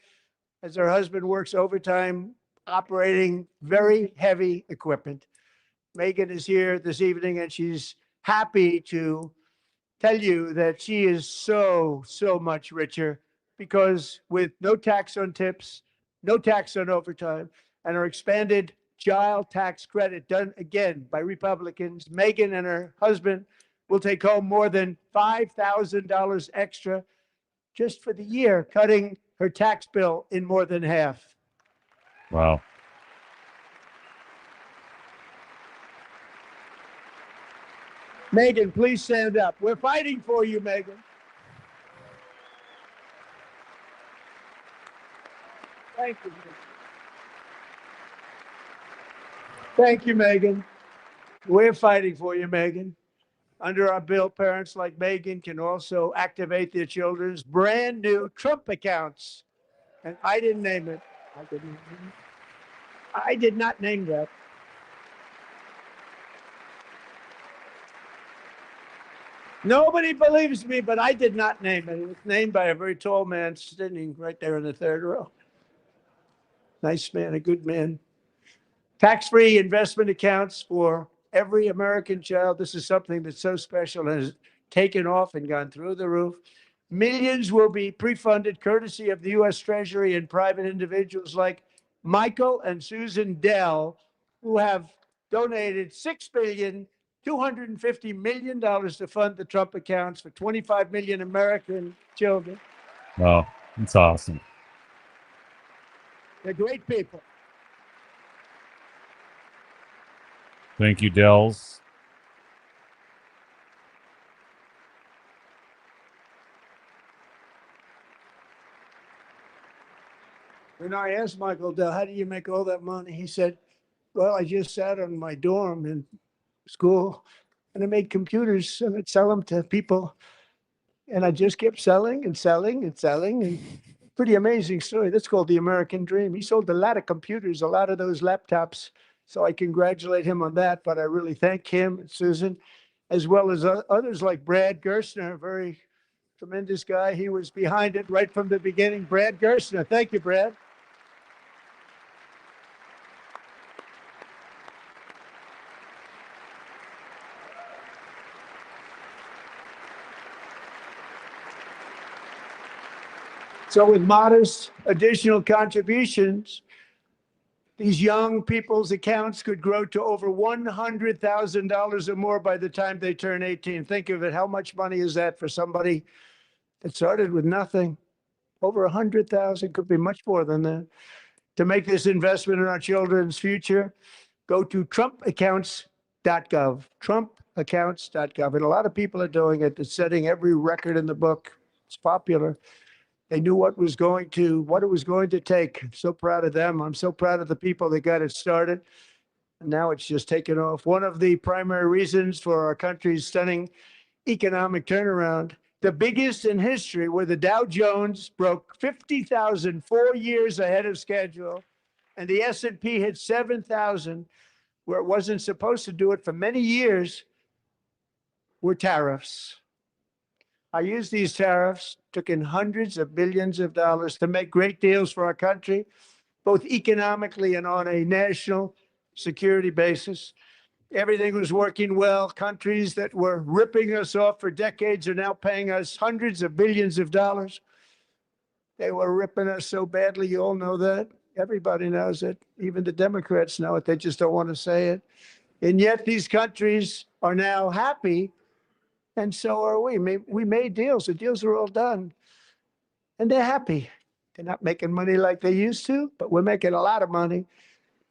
as her husband works overtime operating very heavy equipment. Megan is here this evening and she's happy to tell you that she is so much richer because with no tax on tips, no tax on overtime, and her expanded child tax credit done again by Republicans, Megan and her husband will take home more than $5,000 extra just for the year, cutting her tax bill in more than half. Wow. Megan, please stand up. We're fighting for you, Megan. Thank you, Megan. Thank you, Megan. We're fighting for you, Megan. Under our bill, parents like Megan can also activate their children's brand new Trump accounts. And I didn't name it. I did not name that. Nobody believes me, but I did not name it. It was named by a very tall man sitting right there in the third row. Nice man, a good man. Tax-free investment accounts for every American child. This is something that's so special and has taken off and gone through the roof. Millions will be pre-funded courtesy of the U.S. Treasury and private individuals like Michael and Susan Dell, who have donated $6.25 billion to fund the Trump accounts for 25 million American children. Wow. It's awesome. They're great people. Thank you, Dells. When I asked Michael Dell, how do you make all that money? He said, well, I just sat on my dorm in school and I made computers and I'd sell them to people. And I just kept selling and selling and selling. And pretty amazing story. That's called the American dream. He sold a lot of computers, a lot of those laptops. So I congratulate him on that. But I really thank him and Susan, as well as others like Brad Gerstner, a very tremendous guy. He was behind it right from the beginning. Brad Gerstner. Thank you, Brad. So with modest additional contributions, these young people's accounts could grow to over $100,000 or more by the time they turn 18. Think of it. How much money is that for somebody that started with nothing? Over 100,000, could be much more than that. To make this investment in our children's future, go to trumpaccounts.gov, trumpaccounts.gov. And a lot of people are doing it. It's setting every record in the book. It's popular. They knew what it was going to take. I'm so proud of them. I'm so proud of the people that got it started. And now it's just taken off. One of the primary reasons for our country's stunning economic turnaround, the biggest in history, where the Dow Jones broke 50,000 4 years ahead of schedule, and the S&P hit 7,000, where it wasn't supposed to do it for many years, were tariffs. I used these tariffs, took in hundreds of billions of dollars to make great deals for our country, both economically and on a national security basis. Everything was working well. Countries that were ripping us off for decades are now paying us hundreds of billions of dollars. They were ripping us so badly, you all know that. Everybody knows it. Even the Democrats know it. They just don't want to say it. And yet these countries are now happy, and so are we. We made deals. The deals are all done, and they're happy. They're not making money like they used to, but we're making a lot of money.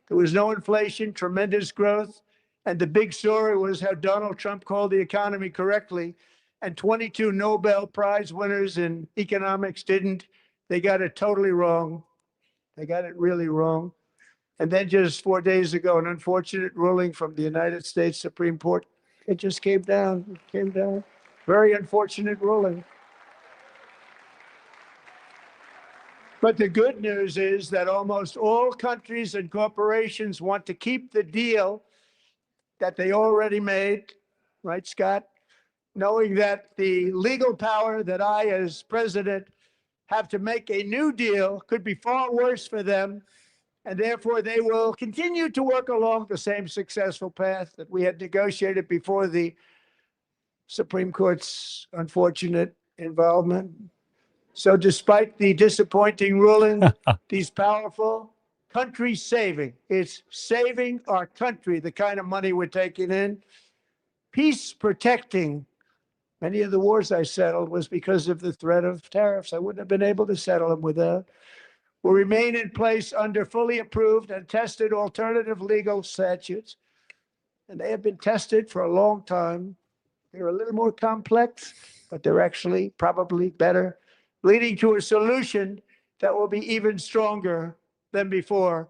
There was no inflation, tremendous growth. And the big story was how Donald Trump called the economy correctly. And 22 Nobel Prize winners in economics didn't. They got it totally wrong. They got it really wrong. And then just 4 days ago, an unfortunate ruling from the United States Supreme Court. It just came down. It came down. Very unfortunate ruling. But the good news is that almost all countries and corporations want to keep the deal that they already made, right, Scott? Knowing that the legal power that I, as president, have to make a new deal could be far worse for them. And therefore, they will continue to work along the same successful path that we had negotiated before the Supreme Court's unfortunate involvement. So despite the disappointing ruling, these powerful country saving, it's saving our country, the kind of money we're taking in. Peace protecting. Many of the wars I settled was because of the threat of tariffs. I wouldn't have been able to settle them without. Will remain in place under fully approved and tested alternative legal statutes. And they have been tested for a long time. They're a little more complex, but they're actually probably better, leading to a solution that will be even stronger than before.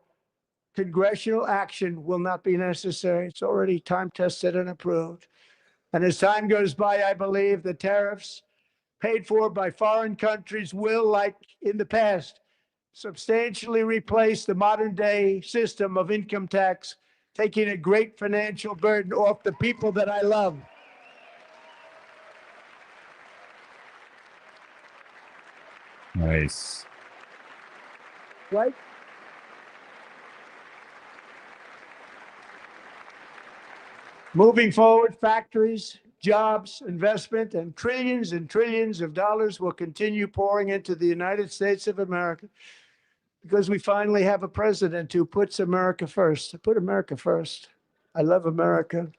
Congressional action will not be necessary. It's already time tested and approved. And as time goes by, I believe the tariffs paid for by foreign countries will, like in the past, substantially replace the modern day system of income tax, taking a great financial burden off the people that I love. Nice. Right? Moving forward, factories, jobs, investment, and trillions of dollars will continue pouring into the United States of America because we finally have a president who puts America first. Put America first. I love America.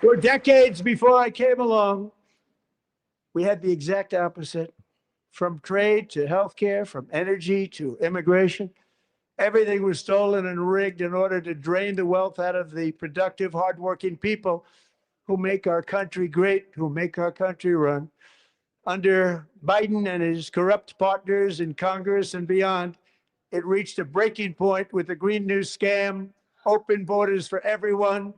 For decades before I came along, we had the exact opposite. From trade to healthcare, from energy to immigration, everything was stolen and rigged in order to drain the wealth out of the productive, hardworking people who make our country great, who make our country run. Under Biden and his corrupt partners in Congress and beyond, it reached a breaking point with the Green New scam, open borders for everyone.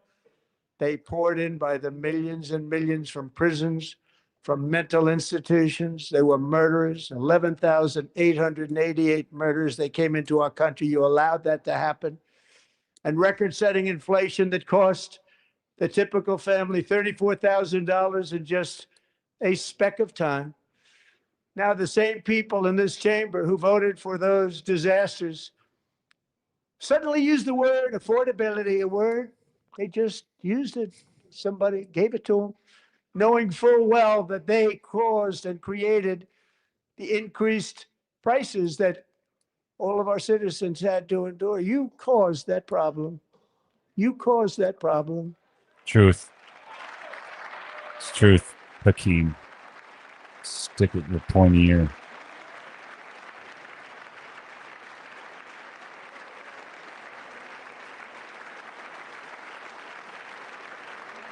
They poured in by the millions and millions from prisons, from mental institutions. They were murderers, 11,888 murders. They came into our country. You allowed that to happen. And record-setting inflation that cost the typical family $34,000 in just a speck of time. Now, the same people in this chamber who voted for those disasters suddenly use the word affordability, a word they just used it. Somebody gave it to them, knowing full well that they caused and created the increased prices that all of our citizens had to endure. You caused that problem. You caused that problem. Truth. It's truth, Hakeem. Stick it in the pointy ear.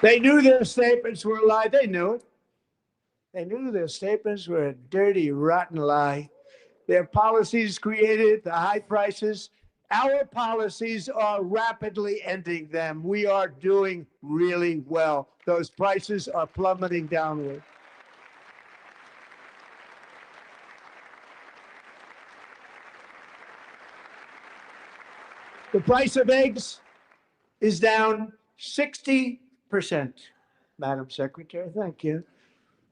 They knew their statements were a lie. They knew it. They knew their statements were a dirty, rotten lie. Their policies created the high prices. Our policies are rapidly ending them. We are doing really well. Those prices are plummeting downward. The price of eggs is down 60%, Madam Secretary. Thank you.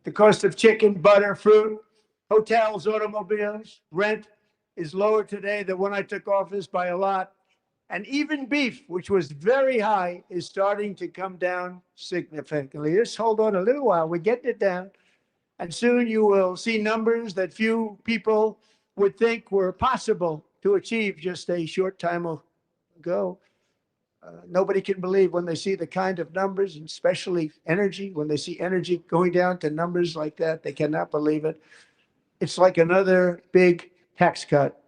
The cost of chicken, butter, fruit, hotels, automobiles, rent is lower today than when I took office by a lot. And even beef, which was very high, is starting to come down significantly. Just hold on a little while. We're getting it down. And soon you will see numbers that few people would think were possible to achieve just a short time ago. Nobody can believe when they see the kind of numbers, and especially energy, when they see energy going down to numbers like that, they cannot believe it. It's like another big tax cut.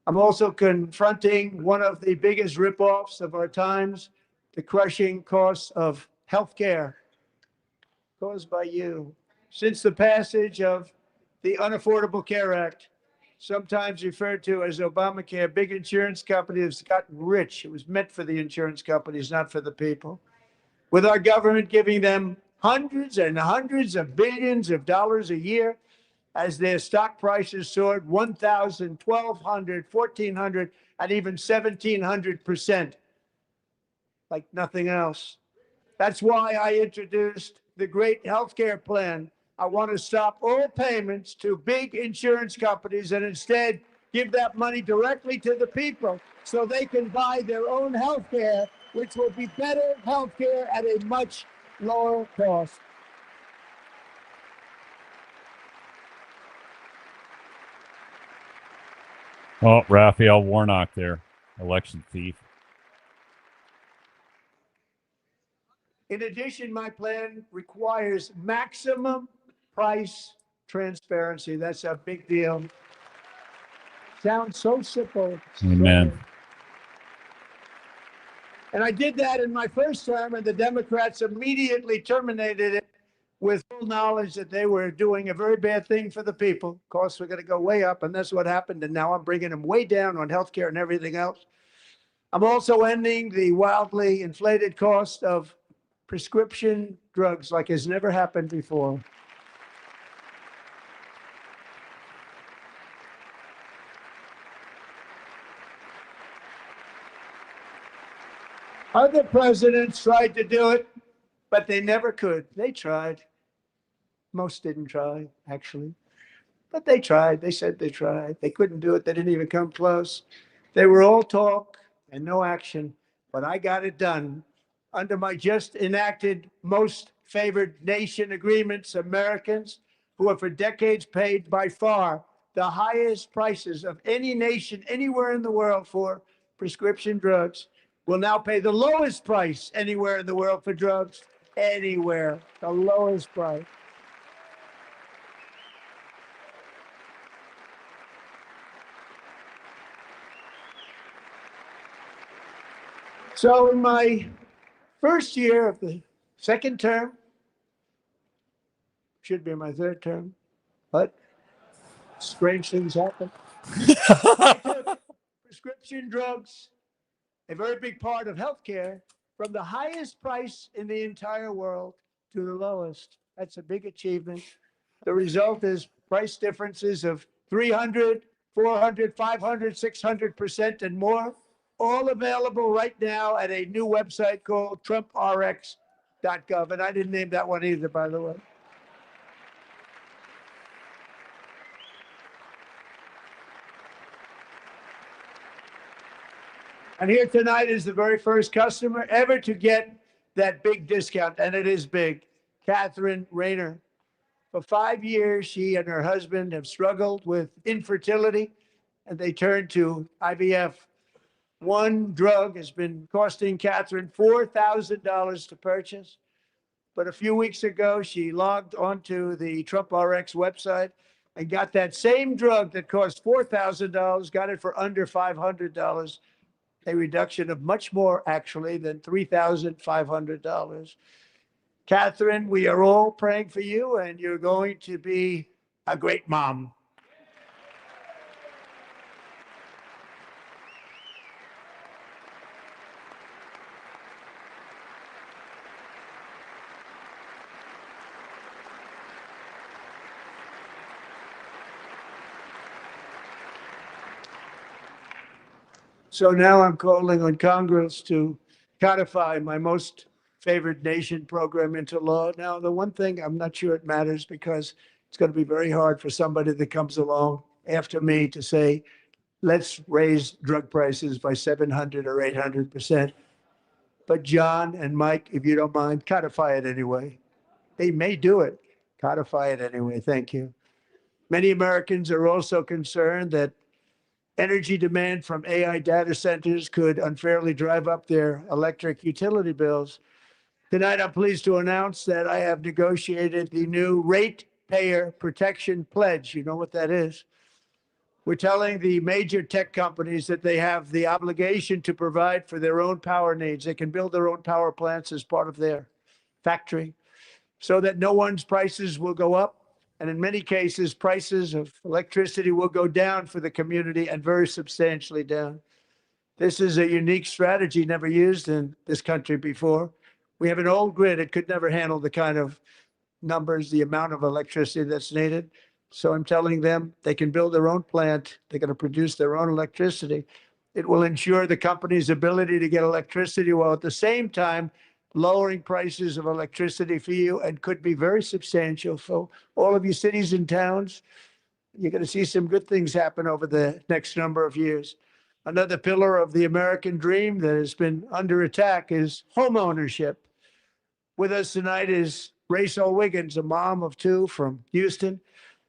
I'm also confronting one of the biggest ripoffs of our times, the crushing costs of healthcare caused by you. Since the passage of the Unaffordable Care Act, sometimes referred to as Obamacare, big insurance companies have gotten rich. It was meant for the insurance companies, not for the people. With our government giving them hundreds and hundreds of billions of dollars a year as their stock prices soared 1,000, 1,200, 1,400, and even 1,700%, like nothing else. That's why I introduced the great healthcare plan. I want to stop all payments to big insurance companies and instead give that money directly to the people so they can buy their own healthcare, which will be better healthcare at a much lower cost. Oh, Raphael Warnock there, election thief. In addition, my plan requires maximum price transparency. That's a big deal. Sounds so simple. Amen. And I did that in my first term, and the Democrats immediately terminated it with full knowledge that they were doing a very bad thing for the people. Costs were going to go way up, and that's what happened. And now I'm bringing them way down on healthcare and everything else. I'm also ending the wildly inflated cost of prescription drugs like has never happened before. Other presidents tried to do it, but they never could. They tried. Most didn't try, actually. But they tried. They said they tried. They couldn't do it. They didn't even come close. They were all talk and no action. But I got it done. Under my just enacted most favored nation agreements, Americans who have for decades paid by far the highest prices of any nation anywhere in the world for prescription drugs will now pay the lowest price anywhere in the world for drugs. anywhere, the lowest price. So in my first year of the second term, should be my third term, but strange things happen. I took prescription drugs, a very big part of healthcare, from the highest price in the entire world to the lowest. That's a big achievement. The result is price differences of 300, 400, 500, 600% and more, all available right now at a new website called TrumpRx.gov. And I didn't name that one either, by the way. And here tonight is the very first customer ever to get that big discount, and it is big. Catherine Rayner. For 5 years, she and her husband have struggled with infertility, and they turned to IVF. One drug has been costing Catherine $4,000 to purchase. But a few weeks ago, she logged onto the Trump RX website and got that same drug that cost $4,000, got it for under $500, a reduction of much more, actually, than $3,500. Catherine, we are all praying for you, and you're going to be a great mom. So now I'm calling on Congress to codify my most favored nation program into law. Now, the one thing I'm not sure it matters, because it's going to be very hard for somebody that comes along after me to say, let's raise drug prices by 700 or 800%. But John and Mike, if you don't mind, codify it anyway. They may do it. Codify it anyway. Thank you. Many Americans are also concerned that energy demand from AI data centers could unfairly drive up their electric utility bills. Tonight, I'm pleased to announce that I have negotiated the new Ratepayer Protection Pledge. You know what that is? We're telling the major tech companies that they have the obligation to provide for their own power needs. They can build their own power plants as part of their factory, so that no one's prices will go up. And in many cases, prices of electricity will go down for the community, and very substantially down. This is a unique strategy never used in this country before. We have an old grid. It could never handle the kind of numbers, the amount of electricity that's needed. So I'm telling them they can build their own plant. They're going to produce their own electricity. It will ensure the company's ability to get electricity while at the same time lowering prices of electricity for you, and could be very substantial for all of you cities and towns. You're going to see some good things happen over the next number of years. Another pillar of the American dream that has been under attack is home ownership. With us tonight is Rachel Wiggins, a mom of two from Houston.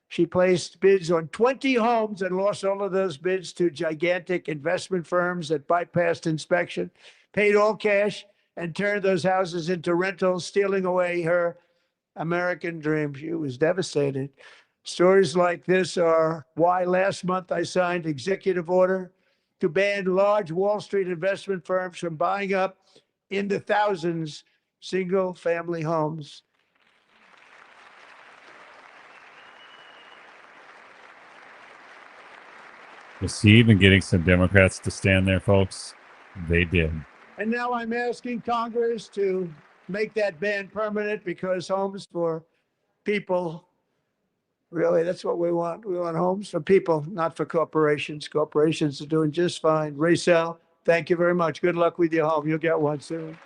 She placed bids on 20 homes and lost all of those bids to gigantic investment firms that bypassed inspection, paid all cash, and turned those houses into rentals, stealing away her American dream. She was devastated. Stories like this are why last month I signed executive order to ban large Wall Street investment firms from buying up in the thousands single-family homes. You see, even getting some Democrats to stand there, folks, they did. And now I'm asking Congress to make that ban permanent, because homes for people, really, that's what we want. We want homes for people, not for corporations. Corporations are doing just fine. Racel, thank you very much. Good luck with your home. You'll get one soon.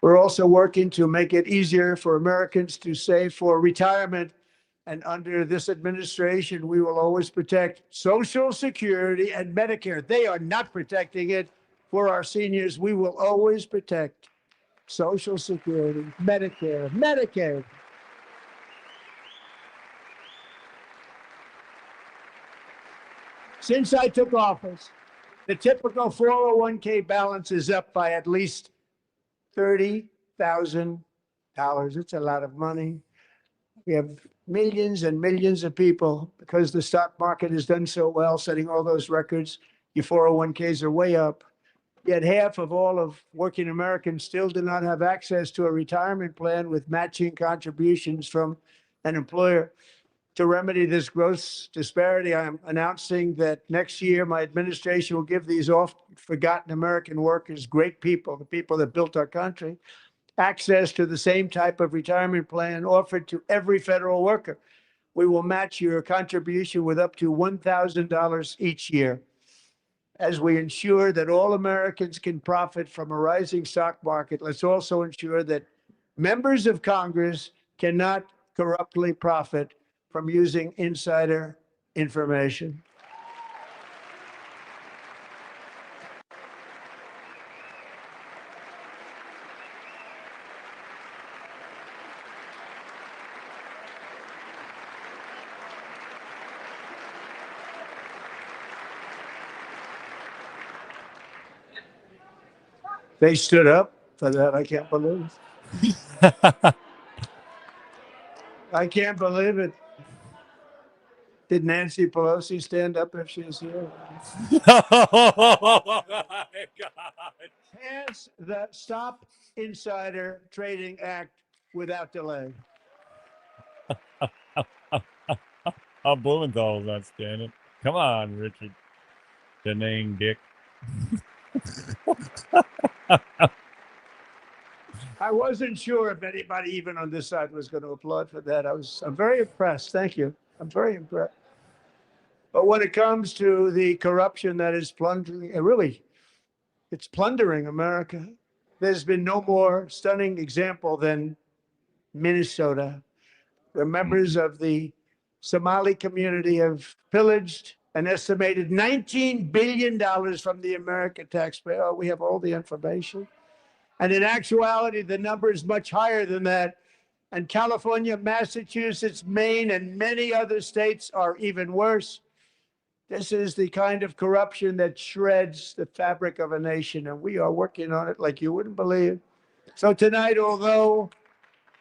We're also working to make it easier for Americans to save for retirement. And under this administration, we will always protect Social Security and Medicare. They are not protecting it for our seniors. We will always protect Social Security, Medicare, Medicaid. Since I took office, the typical 401k balance is up by at least $30,000. It's a lot of money. We have millions and millions of people, because the stock market has done so well, setting all those records. Your 401ks are way up. Yet half of all of working Americans still do not have access to a retirement plan with matching contributions from an employer. To remedy this gross disparity, I'm announcing that next year my administration will give these oft-forgotten American workers, great people, the people that built our country, access to the same type of retirement plan offered to every federal worker. We will match your contribution with up to $1,000 each year, as we ensure that all Americans can profit from a rising stock market. Let's also ensure that members of Congress cannot corruptly profit from using insider information. They stood up for that. I can't believe it. I can't believe it. Did Nancy Pelosi stand up if she was here? Oh my God. Pass the Stop Insider Trading Act without delay. Blumenthal's not standing. Come on, Richard. The name Dick. I wasn't sure if anybody even on this side was going to applaud for that. I'm very impressed. Thank you. I'm very impressed. But when it comes to the corruption that is plundering, it's plundering America. There's been no more stunning example than Minnesota, where members of the Somali community have pillaged an estimated $19 billion from the American taxpayer. Oh, we have all the information. And in actuality, the number is much higher than that. And California, Massachusetts, Maine, and many other states are even worse. This is the kind of corruption that shreds the fabric of a nation, and we are working on it like you wouldn't believe. So tonight, although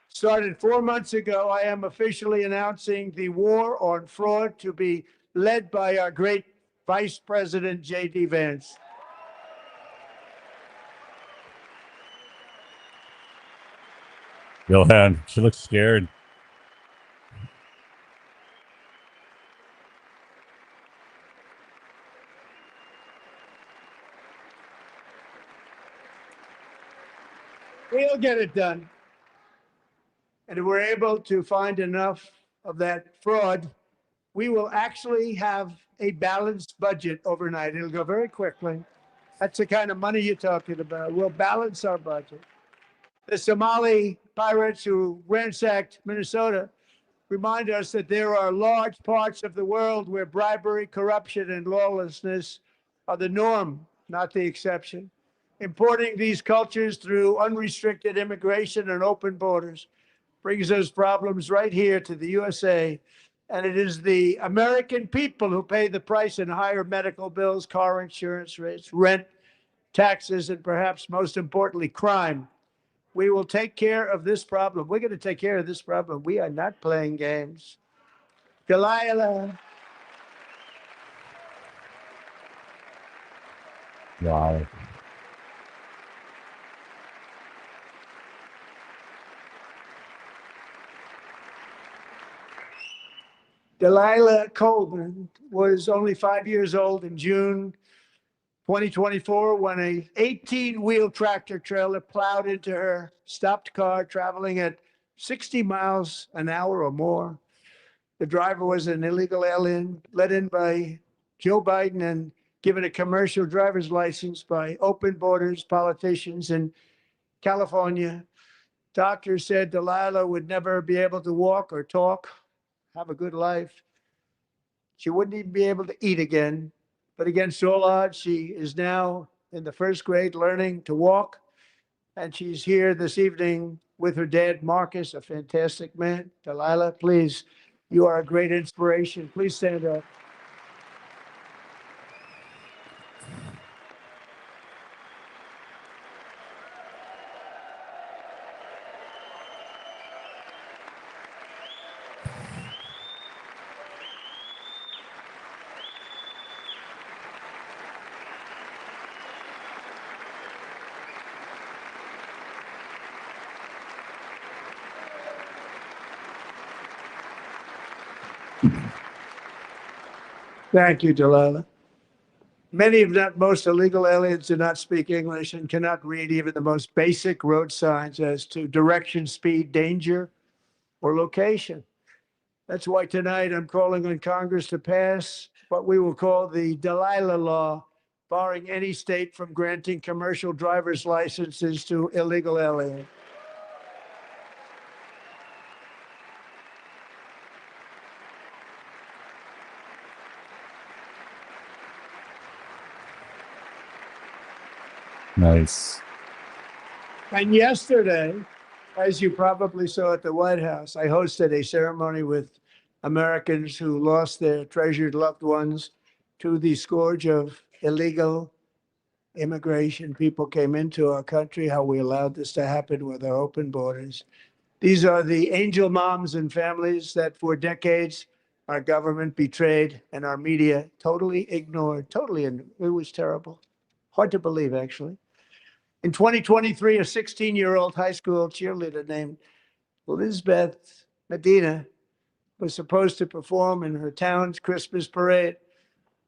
started 4 months ago, I am officially announcing the war on fraud to be led by our great Vice President, J.D. Vance. Go ahead. She looks scared. We'll get it done. And if we're able to find enough of that fraud, we will actually have a balanced budget overnight. It'll go very quickly. That's the kind of money you're talking about. We'll balance our budget. The Somali pirates who ransacked Minnesota remind us that there are large parts of the world where bribery, corruption, and lawlessness are the norm, not the exception. Importing these cultures through unrestricted immigration and open borders brings those problems right here to the USA. And it is the American people who pay the price in higher medical bills, car insurance rates, rent, taxes, and perhaps most importantly, crime. We will take care of this problem. We're going to take care of this problem. We are not playing games. Delilah. Wow. Delilah Coleman was only 5 years old in June 2024 when a 18-wheel tractor trailer plowed into her stopped car traveling at 60 miles an hour or more. The driver was an illegal alien let in by Joe Biden and given a commercial driver's license by open borders politicians in California. Doctors said Delilah would never be able to walk or talk, have a good life. She wouldn't even be able to eat again. But against all odds, she is now in the first grade learning to walk. And she's here this evening with her dad, Marcus, a fantastic man. Delilah, please, you are a great inspiration. Please stand up. Thank you, Delilah. Many, if not most, illegal aliens do not speak English and cannot read even the most basic road signs as to direction, speed, danger, or location. That's why tonight I'm calling on Congress to pass what we will call the Delilah Law, barring any state from granting commercial driver's licenses to illegal aliens. Nice. And yesterday, as you probably saw at the White House, I hosted a ceremony with Americans who lost their treasured loved ones to the scourge of illegal immigration. People came into our country, how we allowed this to happen with our open borders. These are the angel moms and families that for decades our government betrayed and our media totally ignored. It was terrible. Hard to believe, actually. In 2023, a 16-year-old high school cheerleader named Elizabeth Medina was supposed to perform in her town's Christmas parade,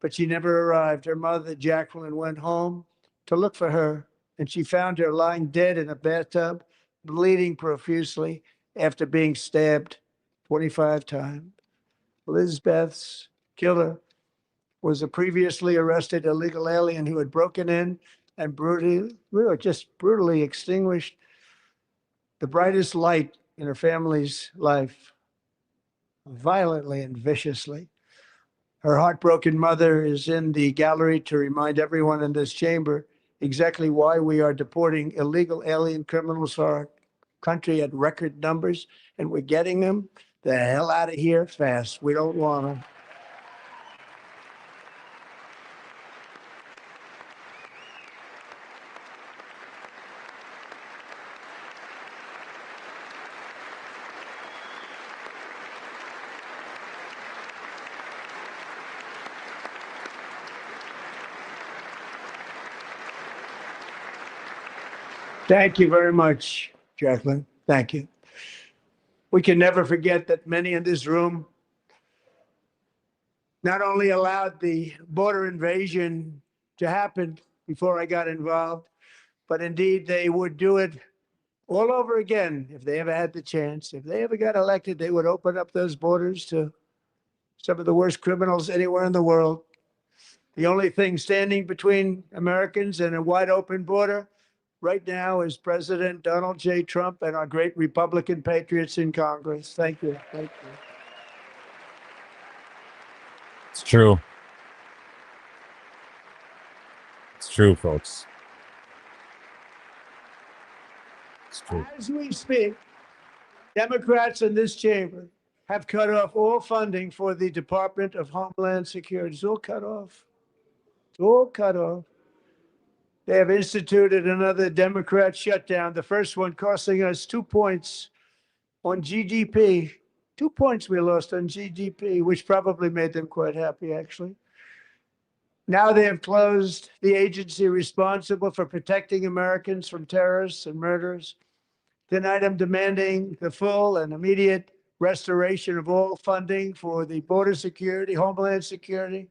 but she never arrived. Her mother, Jacqueline, went home to look for her, and she found her lying dead in a bathtub, bleeding profusely after being stabbed 25 times. Elizabeth's killer was a previously arrested illegal alien who had broken in and brutally extinguished the brightest light in her family's life, violently and viciously. Her heartbroken mother is in the gallery to remind everyone in this chamber exactly why we are deporting illegal alien criminals to our country at record numbers, and we're getting them the hell out of here fast. We don't want them. Thank you very much, Jacqueline. Thank you. We can never forget that many in this room not only allowed the border invasion to happen before I got involved, but indeed they would do it all over again if they ever had the chance. If they ever got elected, they would open up those borders to some of the worst criminals anywhere in the world. The only thing standing between Americans and a wide open border right now is President Donald J. Trump and our great Republican patriots in Congress. Thank you. Thank you. It's true. It's true, folks. It's true. As we speak, Democrats in this chamber have cut off all funding for the Department of Homeland Security. It's all cut off. It's all cut off. They have instituted another Democrat shutdown, the first one costing us 2 points on GDP. 2 points we lost on GDP, which probably made them quite happy, actually. Now they have closed the agency responsible for protecting Americans from terrorists and murderers. Tonight, I'm demanding the full and immediate restoration of all funding for the border security, homeland security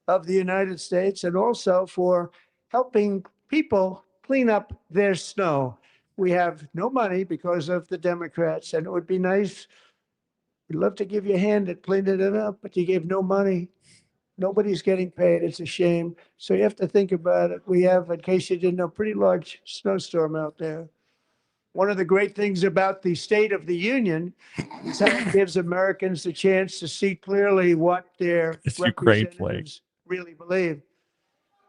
of the United States, and also for helping people clean up their snow. We have no money because of the Democrats, and it would be nice. We'd love to give you a hand at cleaning it up, but you gave no money. Nobody's getting paid. It's a shame. So you have to think about it. We have, in case you didn't know, pretty large snowstorm out there. One of the great things about the State of the Union is how it gives Americans the chance to see clearly what their It's Ukraine flag. representatives really believe.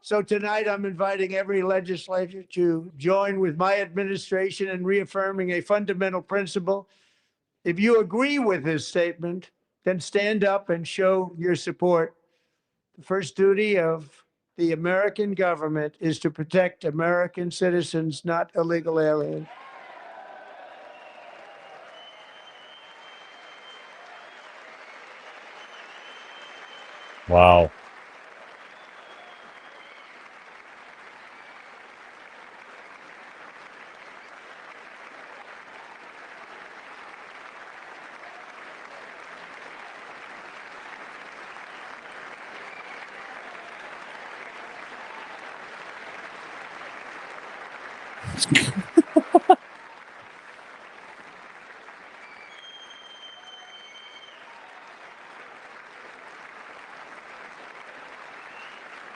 So tonight, I'm inviting every legislator to join with my administration in reaffirming a fundamental principle. If you agree with this statement, then stand up and show your support. The first duty of the American government is to protect American citizens, not illegal aliens. Wow.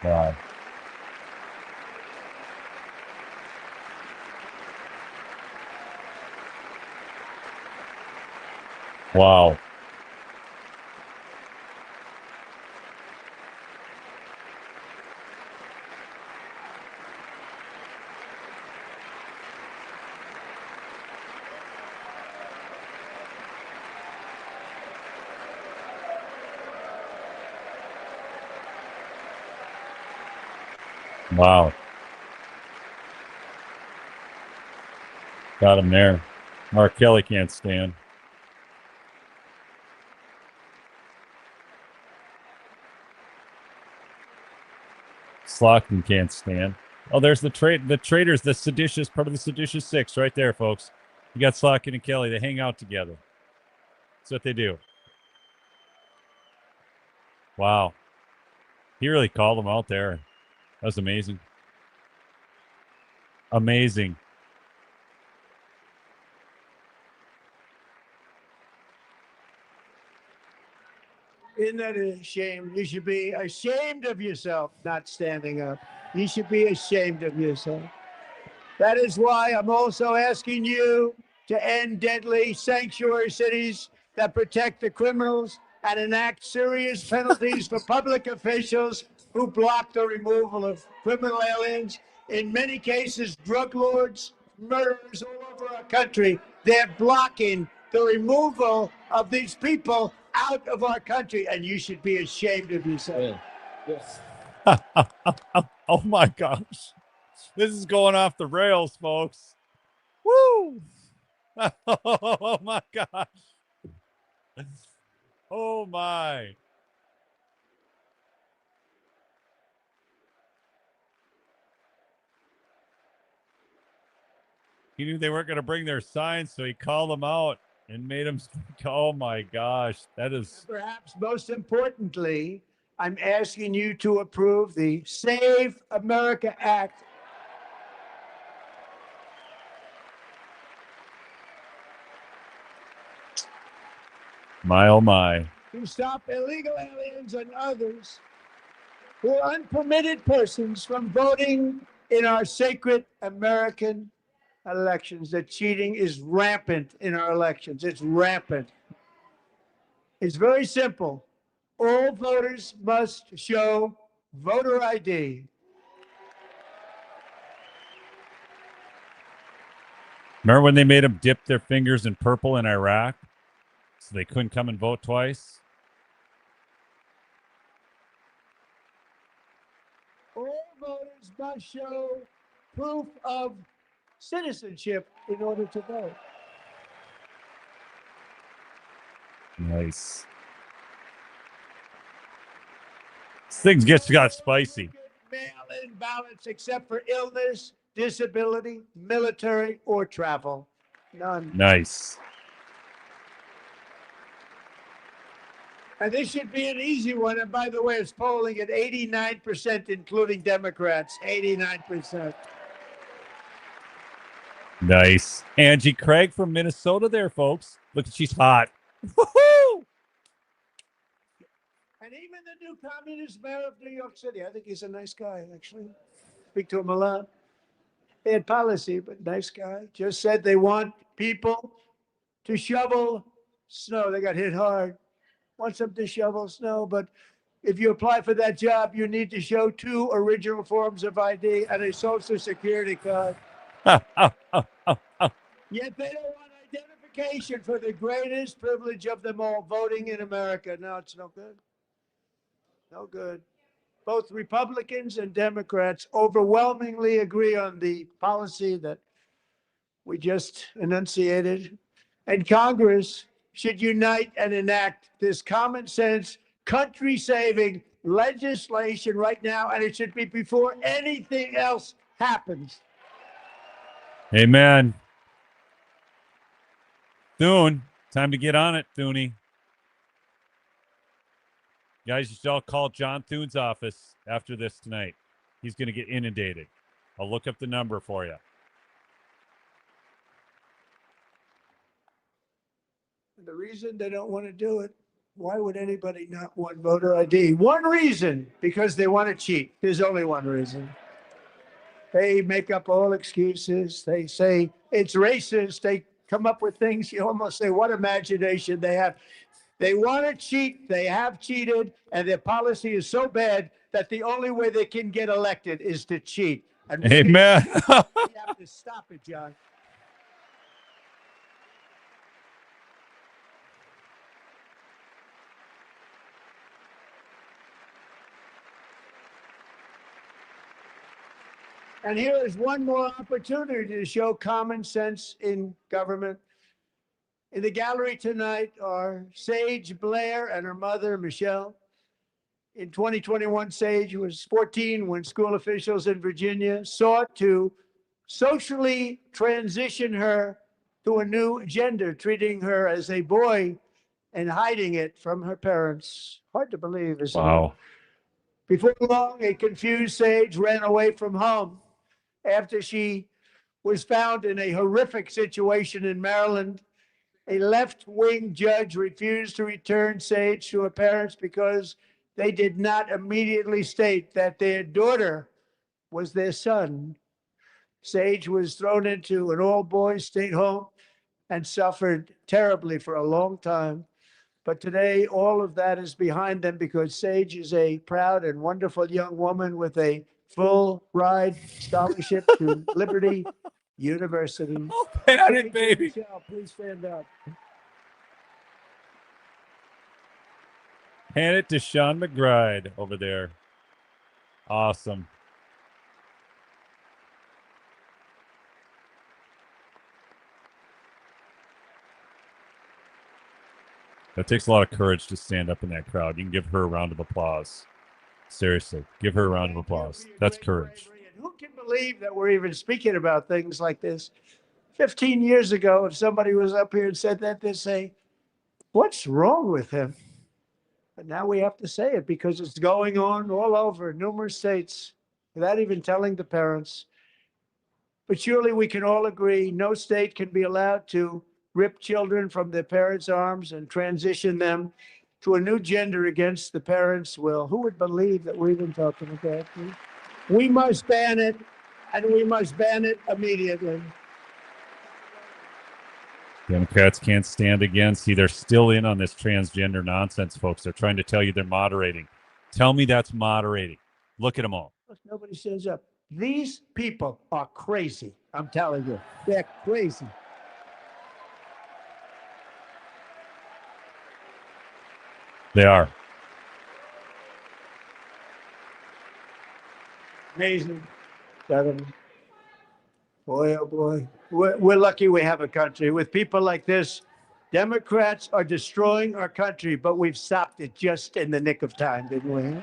Wow. Wow. Wow. Got him there. Mark Kelly can't stand. Slotkin can't stand. Oh, there's the traitors, the seditious part of the seditious six right there, folks. You got Slotkin and Kelly. They hang out together. That's what they do. Wow. He really called them out there. That was amazing. Amazing. Isn't that a shame? You should be ashamed of yourself not standing up. You should be ashamed of yourself. That is why I'm also asking you to end deadly sanctuary cities that protect the criminals and enact serious penalties for public officials who block the removal of criminal aliens. In many cases, drug lords, murderers all over our country, they're blocking the removal of these people out of our country, and you should be ashamed of yourself. Yes. Oh my gosh. This is going off the rails, folks. Woo! Oh my gosh. Oh my. He knew they weren't going to bring their signs, so he called them out and made them. Oh my gosh. That is. Perhaps most importantly, I'm asking you to approve the Save America Act. My oh my. To stop illegal aliens and others who are unpermitted persons from voting in our sacred American elections. The cheating is rampant in our elections. It's rampant. It's very simple. All voters must show voter ID. Remember when they made them dip their fingers in purple in Iraq so they couldn't come and vote twice? All voters must show proof of citizenship in order to vote. Nice. This thing got spicy. Mail-in ballots except for illness, disability, military, or travel. None. Nice. And this should be an easy one. And by the way, it's polling at 89%, including Democrats. 89%. Nice. Angie Craig from Minnesota there, folks. Look, she's hot. Woohoo! And even the new communist mayor of New York City, I think he's a nice guy, actually. Speak to him a lot. Bad policy, but nice guy. Just said they want people to shovel snow. They got hit hard. Wants them to shovel snow, but if you apply for that job, you need to show 2 original forms of ID and a social security card. Yet they don't want identification for the greatest privilege of them all, voting in America. No, it's no good. No good. Both Republicans and Democrats overwhelmingly agree on the policy that we just enunciated. And Congress should unite and enact this common sense, country saving legislation right now. And it should be before anything else happens. Amen. Thune, time to get on it, Thuney. Guys, you should all call John Thune's office after this tonight. He's going to get inundated. I'll look up the number for you. The reason they don't want to do it, why would anybody not want voter ID? One reason, because they want to cheat. There's only one reason. They make up all excuses. They say it's racist. They come up with things. You almost say, what imagination they have. They want to cheat. They have cheated. And their policy is so bad that the only way they can get elected is to cheat. And Amen. we have to stop it, John. And here is one more opportunity to show common sense in government. In the gallery tonight are Sage Blair and her mother, Michelle. In 2021, Sage was 14 when school officials in Virginia sought to socially transition her to a new gender, treating her as a boy and hiding it from her parents. Hard to believe, isn't it? Wow. Before long, a confused Sage ran away from home after she was found in a horrific situation in Maryland. A left-wing judge refused to return Sage to her parents because they did not immediately state that their daughter was their son. Sage was thrown into an all-boys state home and suffered terribly for a long time. But today, all of that is behind them because Sage is a proud and wonderful young woman with a full ride scholarship to Liberty University. Pat it, baby. Michelle, please stand up. Hand it to Sean McBride over there. Awesome. That takes a lot of courage to stand up in that crowd. You can give her a round of applause. Seriously, give her a round of applause. That's courage. Who can believe that we're even speaking about things like this? 15 years ago, if somebody was up here and said that, they'd say, what's wrong with him? But now we have to say it because it's going on all over numerous states without even telling the parents. But surely we can all agree no state can be allowed to rip children from their parents' arms and transition them to a new gender against the parents' will. Who would believe that we're even talking about this? We must ban it, and we must ban it immediately. Democrats can't stand again. See, they're still in on this transgender nonsense, folks. They're trying to tell you they're moderating. Tell me that's moderating. Look at them all. Nobody stands up. These people are crazy. I'm telling you, they're crazy. They are. Amazing. Boy, oh boy. We're lucky we have a country. With people like this, Democrats are destroying our country, but we've stopped it just in the nick of time, didn't we?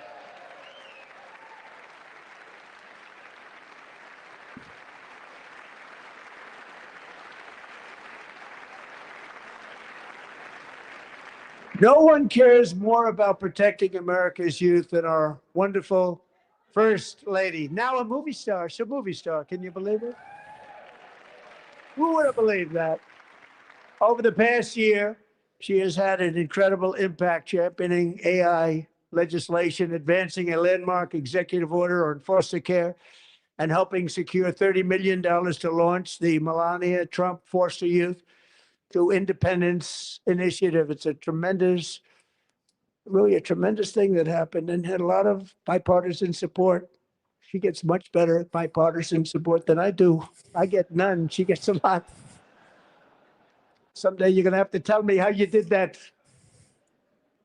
No one cares more about protecting America's youth than our wonderful First Lady, now a movie star. She's a movie star. Can you believe it? Who would have believed that? Over the past year, she has had an incredible impact championing AI legislation, advancing a landmark executive order on foster care, and helping secure $30 million to launch the Melania Trump Foster Youth to Independence Initiative. It's a tremendous, really a tremendous thing that happened and had a lot of bipartisan support. She gets much better bipartisan support than I do. I get none. She gets a lot. Someday you're going to have to tell me how you did that.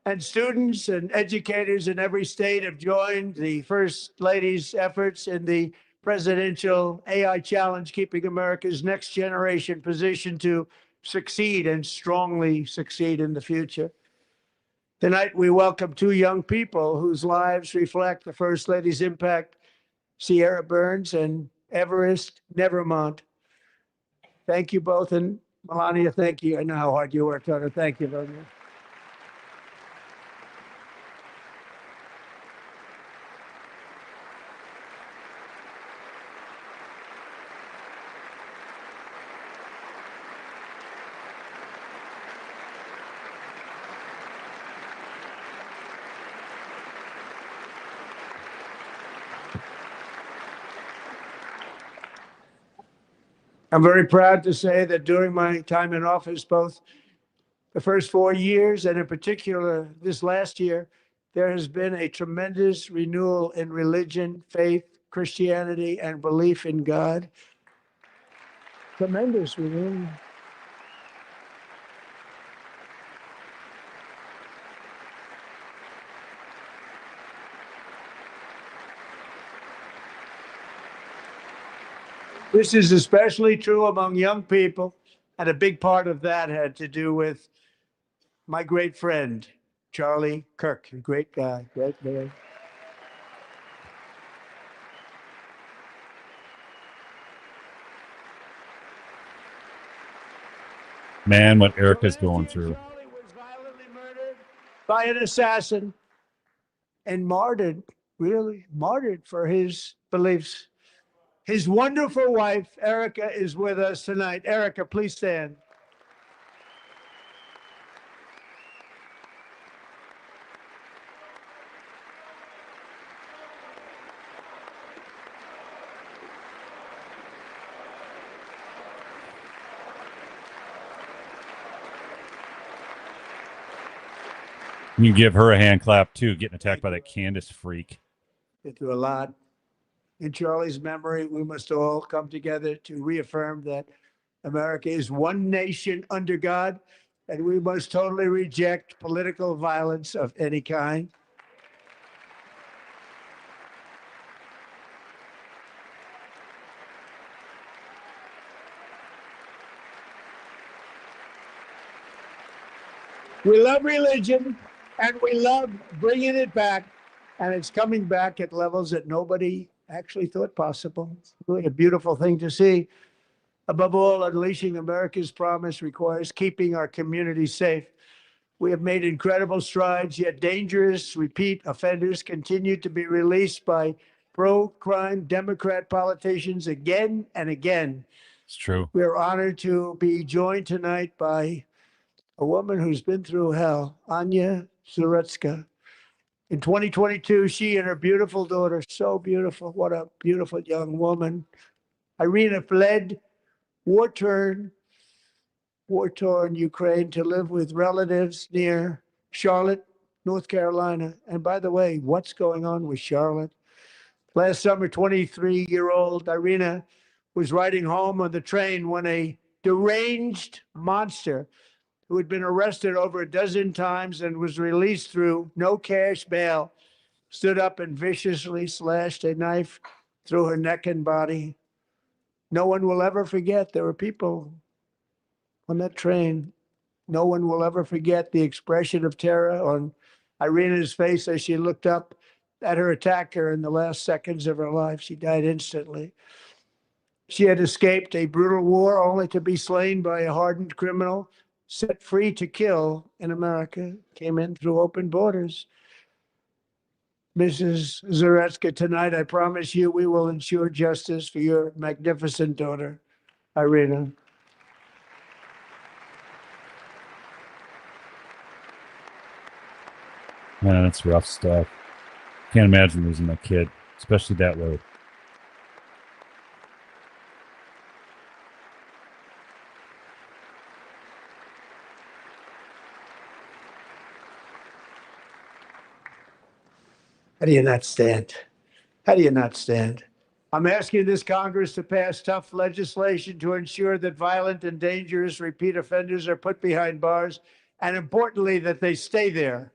And students and educators in every state have joined the First Lady's efforts in the presidential AI challenge, keeping America's next generation positioned to succeed and strongly succeed in the future. Tonight, we welcome two young people whose lives reflect the First Lady's impact, Sierra Burns and Everest Nevermont. Thank you both. And Melania, thank you. I know how hard you worked on it. Thank you very much. I'm very proud to say that during my time in office, both the first 4 years and in particular this last year, there has been a tremendous renewal in religion, faith, Christianity, and belief in God. Tremendous renewal. This is especially true among young people, and a big part of that had to do with my great friend, Charlie Kirk, a great guy, great man. Man, what Erica's going through. Charlie was violently murdered by an assassin and martyred, really martyred for his beliefs. His wonderful wife, Erica, is with us tonight. Erica, please stand. You can give her a hand clap too, getting attacked by that Candace freak. Been through a lot. In Charlie's memory, we must all come together to reaffirm that America is one nation under God, and we must totally reject political violence of any kind. We love religion, and we love bringing it back, and it's coming back at levels that nobody actually thought possible. It's really a beautiful thing to see. Above all, unleashing America's promise requires keeping our communities safe. We have made incredible strides, yet dangerous repeat offenders continue to be released by pro-crime Democrat politicians again and again. It's true. We are honored to be joined tonight by a woman who's been through hell, Anya Zaretska. In 2022, she and her beautiful daughter, so beautiful, what a beautiful young woman, Irina, fled war-torn Ukraine to live with relatives near Charlotte, North Carolina. And by the way, what's going on with Charlotte? Last summer, 23-year-old Irina was riding home on the train when a deranged monster who had been arrested over a dozen times and was released through no cash bail stood up and viciously slashed a knife through her neck and body. No one will ever forget. There were people on that train. No one will ever forget the expression of terror on Irina's face as she looked up at her attacker in the last seconds of her life. She died instantly. She had escaped a brutal war only to be slain by a hardened criminal, set free to kill in America, came in through open borders. Mrs. Zaretska, tonight I promise you we will ensure justice for your magnificent daughter, Irina. Man, that's rough stuff. Can't imagine losing that kid, especially that way. How do you not stand? How do you not stand? I'm asking this Congress to pass tough legislation to ensure that violent and dangerous repeat offenders are put behind bars, and importantly, that they stay there.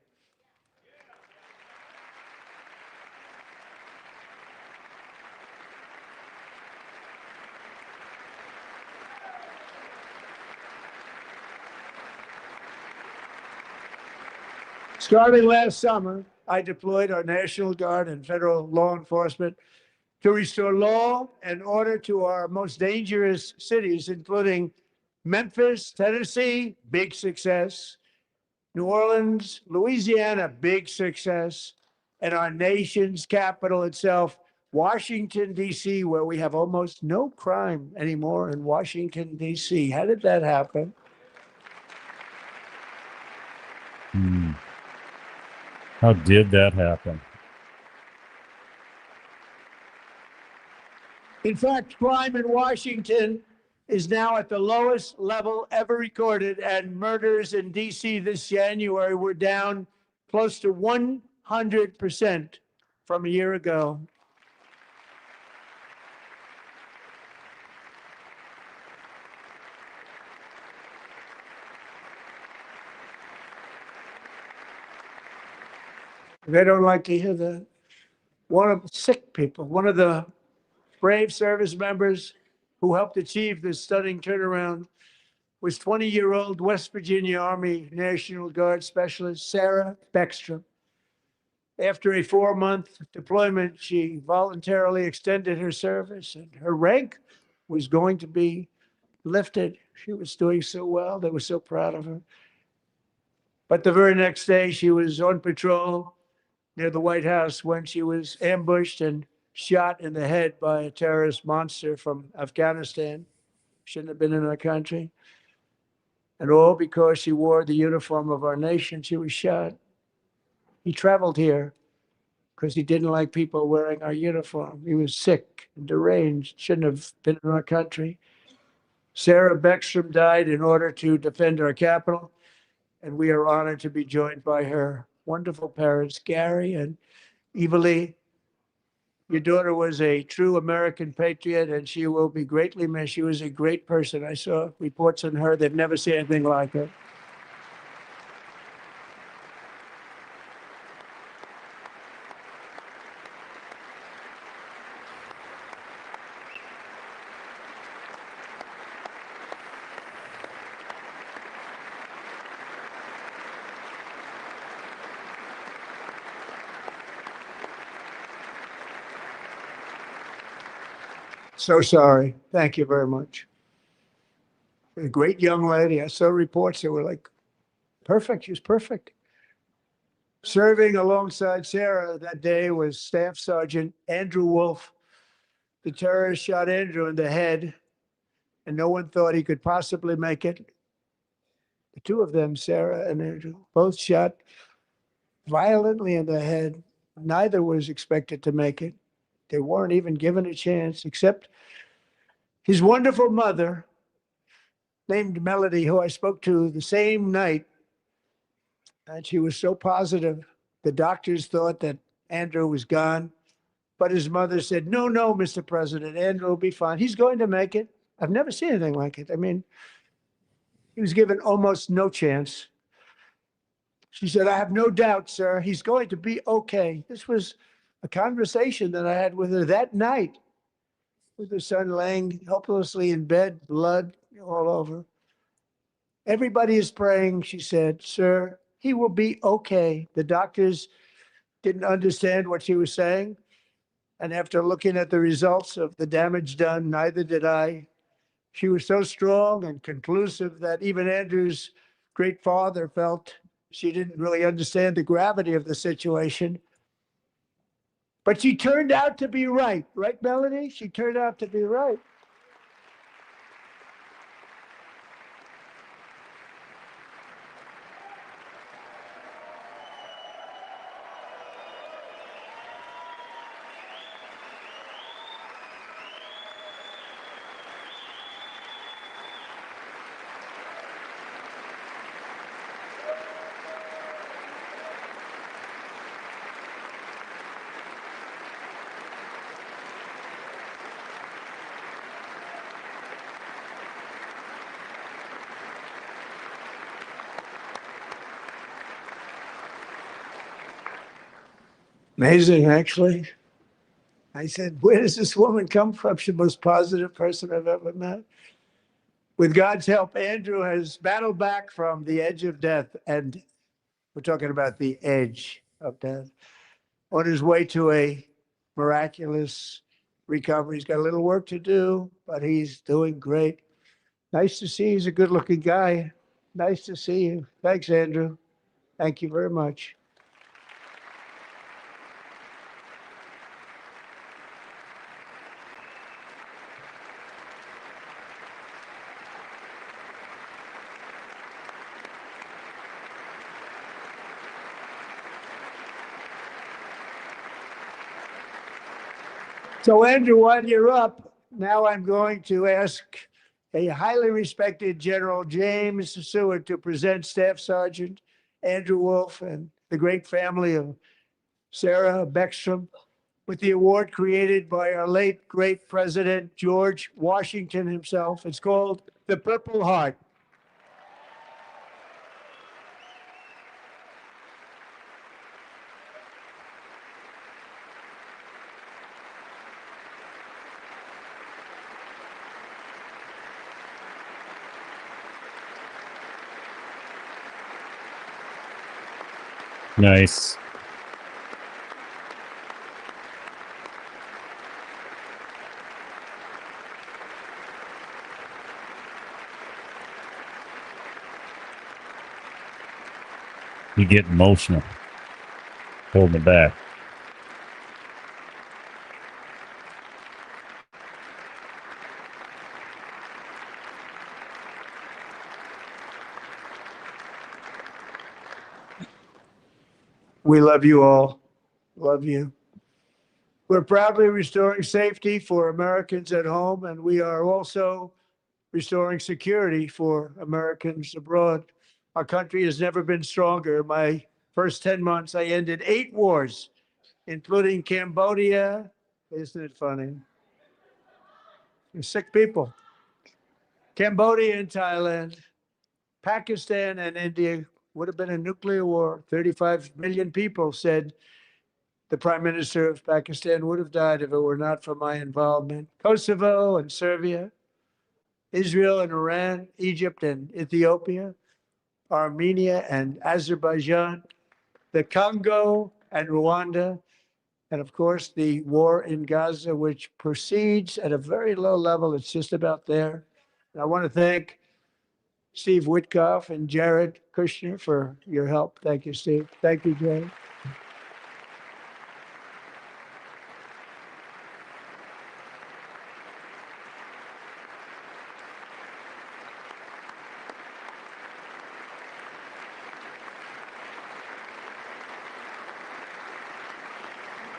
Starting last summer, I deployed our National Guard and federal law enforcement to restore law and order to our most dangerous cities, including Memphis, Tennessee, big success, New Orleans, Louisiana, big success, and our nation's capital itself, Washington, D.C., where we have almost no crime anymore in Washington, D.C. How did that happen? How did that happen? In fact, crime in Washington is now at the lowest level ever recorded, and murders in D.C. this January were down close to 100% from a year ago. They don't like to hear that. One of the sick people, one of the brave service members who helped achieve this stunning turnaround was 20-year-old West Virginia Army National Guard Specialist Sarah Beckstrom. After a 4-month deployment, she voluntarily extended her service, and her rank was going to be lifted. She was doing so well. They were so proud of her. But the very next day, she was on patrol near the White House when she was ambushed and shot in the head by a terrorist monster from Afghanistan. Shouldn't have been in our country. And all because she wore the uniform of our nation. She was shot. He traveled here because he didn't like people wearing our uniform. He was sick and deranged, shouldn't have been in our country. Sarah Beckstrom died in order to defend our capital, and we are honored to be joined by her wonderful parents, Gary and Evalie. Your daughter was a true American patriot, and she will be greatly missed. She was a great person. I saw reports on her. They've never seen anything like her. So sorry. Thank you very much. A great young lady. I saw reports that were like, perfect. She was perfect. Serving alongside Sarah that day was Staff Sergeant Andrew Wolf. The terrorist shot Andrew in the head, and no one thought he could possibly make it. The two of them, Sarah and Andrew, both shot violently in the head. Neither was expected to make it. They weren't even given a chance, except his wonderful mother, named Melody, who I spoke to the same night. And she was so positive. The doctors thought that Andrew was gone, but his mother said, no, no, Mr. President, Andrew will be fine. He's going to make it. I've never seen anything like it. I mean, he was given almost no chance. She said, I have no doubt, sir, he's going to be okay. This was a conversation that I had with her that night, with her son laying helplessly in bed, blood all over. Everybody is praying, she said, sir, he will be okay. The doctors didn't understand what she was saying. And after looking at the results of the damage done, neither did I. She was so strong and conclusive that even Andrew's great father felt she didn't really understand the gravity of the situation. But she turned out to be right. Right, Melanie? She turned out to be right. Amazing, actually. I said, where does this woman come from? She's the most positive person I've ever met. With God's help, Andrew has battled back from the edge of death, and we're talking about the edge of death, on his way to a miraculous recovery. He's got a little work to do, but he's doing great. Nice to see you. He's a good-looking guy. Nice to see you. Thanks, Andrew. Thank you very much. So, Andrew, while you're up, now I'm going to ask a highly respected General James Seward to present Staff Sergeant Andrew Wolf and the great family of Sarah Beckstrom with the award created by our late great President George Washington himself. It's called the Purple Heart. Nice. You get emotional. Holding it back. We love you all. Love you. We're proudly restoring safety for Americans at home, and we are also restoring security for Americans abroad. Our country has never been stronger. My first 10 months, I ended 8 wars, including Cambodia. Isn't it funny? You're sick people. Cambodia and Thailand, Pakistan and India would have been a nuclear war. 35 million people said the prime minister of Pakistan would have died if it were not for my involvement. Kosovo and Serbia, Israel and Iran, Egypt and Ethiopia, Armenia and Azerbaijan, the Congo and Rwanda, and of course the war in Gaza, which proceeds at a very low level. It's just about there. And I want to thank Steve Witkoff and Jared Kushner for your help. Thank you, Steve. Thank you, Jared.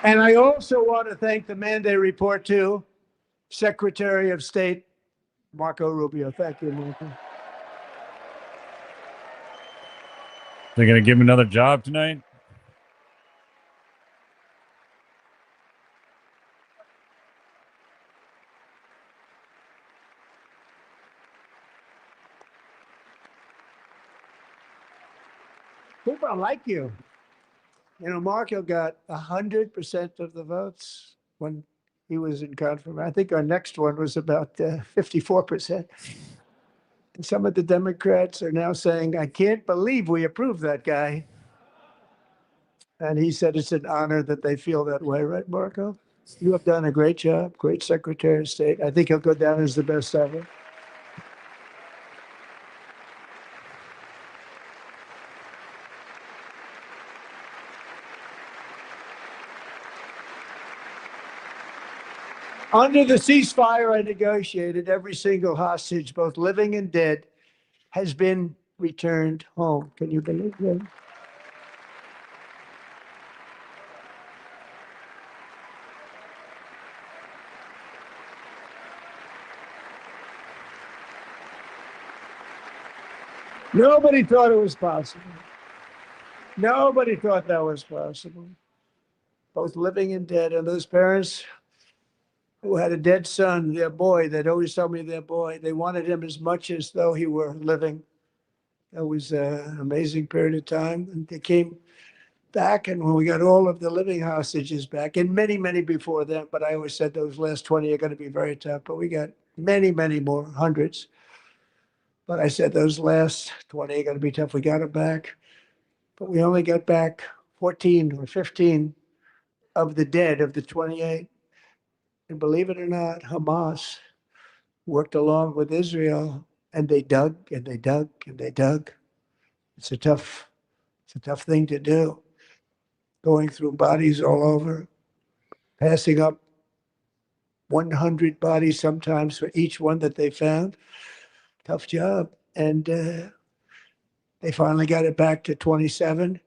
And I also want to thank the man they report to, Secretary of State Marco Rubio. Thank you, Marco. They're going to give him another job tonight? People like you. You know, Marco got 100% of the votes when he was in confirmation. I think our next one was about 54%. And some of the Democrats are now saying, I can't believe we approved that guy. And he said it's an honor that they feel that way, right, Marco? You have done a great job, great Secretary of State. I think he'll go down as the best ever. Under the ceasefire I negotiated, every single hostage, both living and dead, has been returned home. Can you believe that? Nobody thought it was possible. Nobody thought that was possible. Both living and dead. And those parents who had a dead son, their boy, they'd always tell me their boy, they wanted him as much as though he were living. That was an amazing period of time. And they came back, and when we got all of the living hostages back, and many, many before that, but I always said those last 20 are going to be very tough, but we got many, many more, hundreds. But I said those last 20 are going to be tough. We got them back, but we only got back 14 or 15 of the dead of the 28. And believe it or not, Hamas worked along with Israel, and they dug and they dug and they dug. It's a tough thing to do. Going through bodies all over, passing up 100 bodies sometimes for each one that they found. Tough job. And they finally got it back to 27.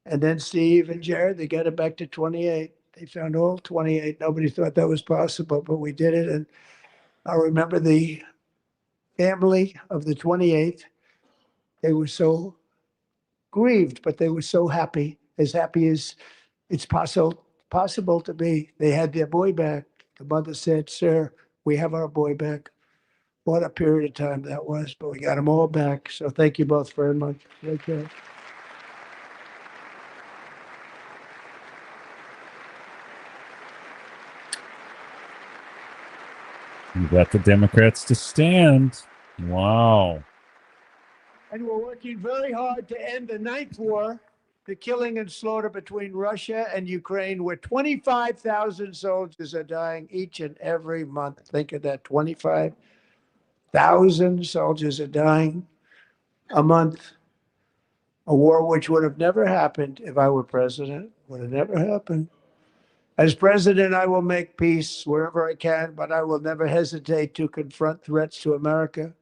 And then Steve and Jared, they got it back to 28. They found all 28. Nobody thought that was possible, but we did it. And I remember the family of the 28th. They were so grieved, but they were so happy as it's possible to be. They had their boy back. The mother said, "Sir, we have our boy back." What a period of time that was, but we got them all back. So thank you both very much. Take care. You got the Democrats to stand. Wow. And we're working very hard to end the ninth war, the killing and slaughter between Russia and Ukraine, where 25,000 soldiers are dying each and every month. Think of that, 25,000 soldiers are dying a month. A war which would have never happened if I were president, would have never happened. As president, I will make peace wherever I can, but I will never hesitate to confront threats to America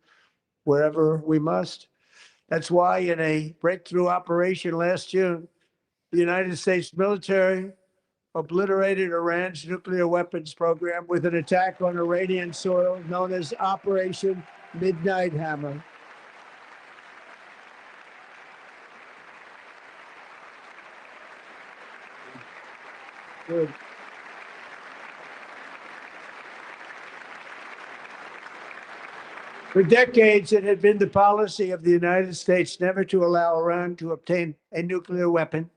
wherever we must. That's why in a breakthrough operation last June, the United States military obliterated Iran's nuclear weapons program with an attack on Iranian soil known as Operation Midnight Hammer. Good. For decades, it had been the policy of the United States never to allow Iran to obtain a nuclear weapon.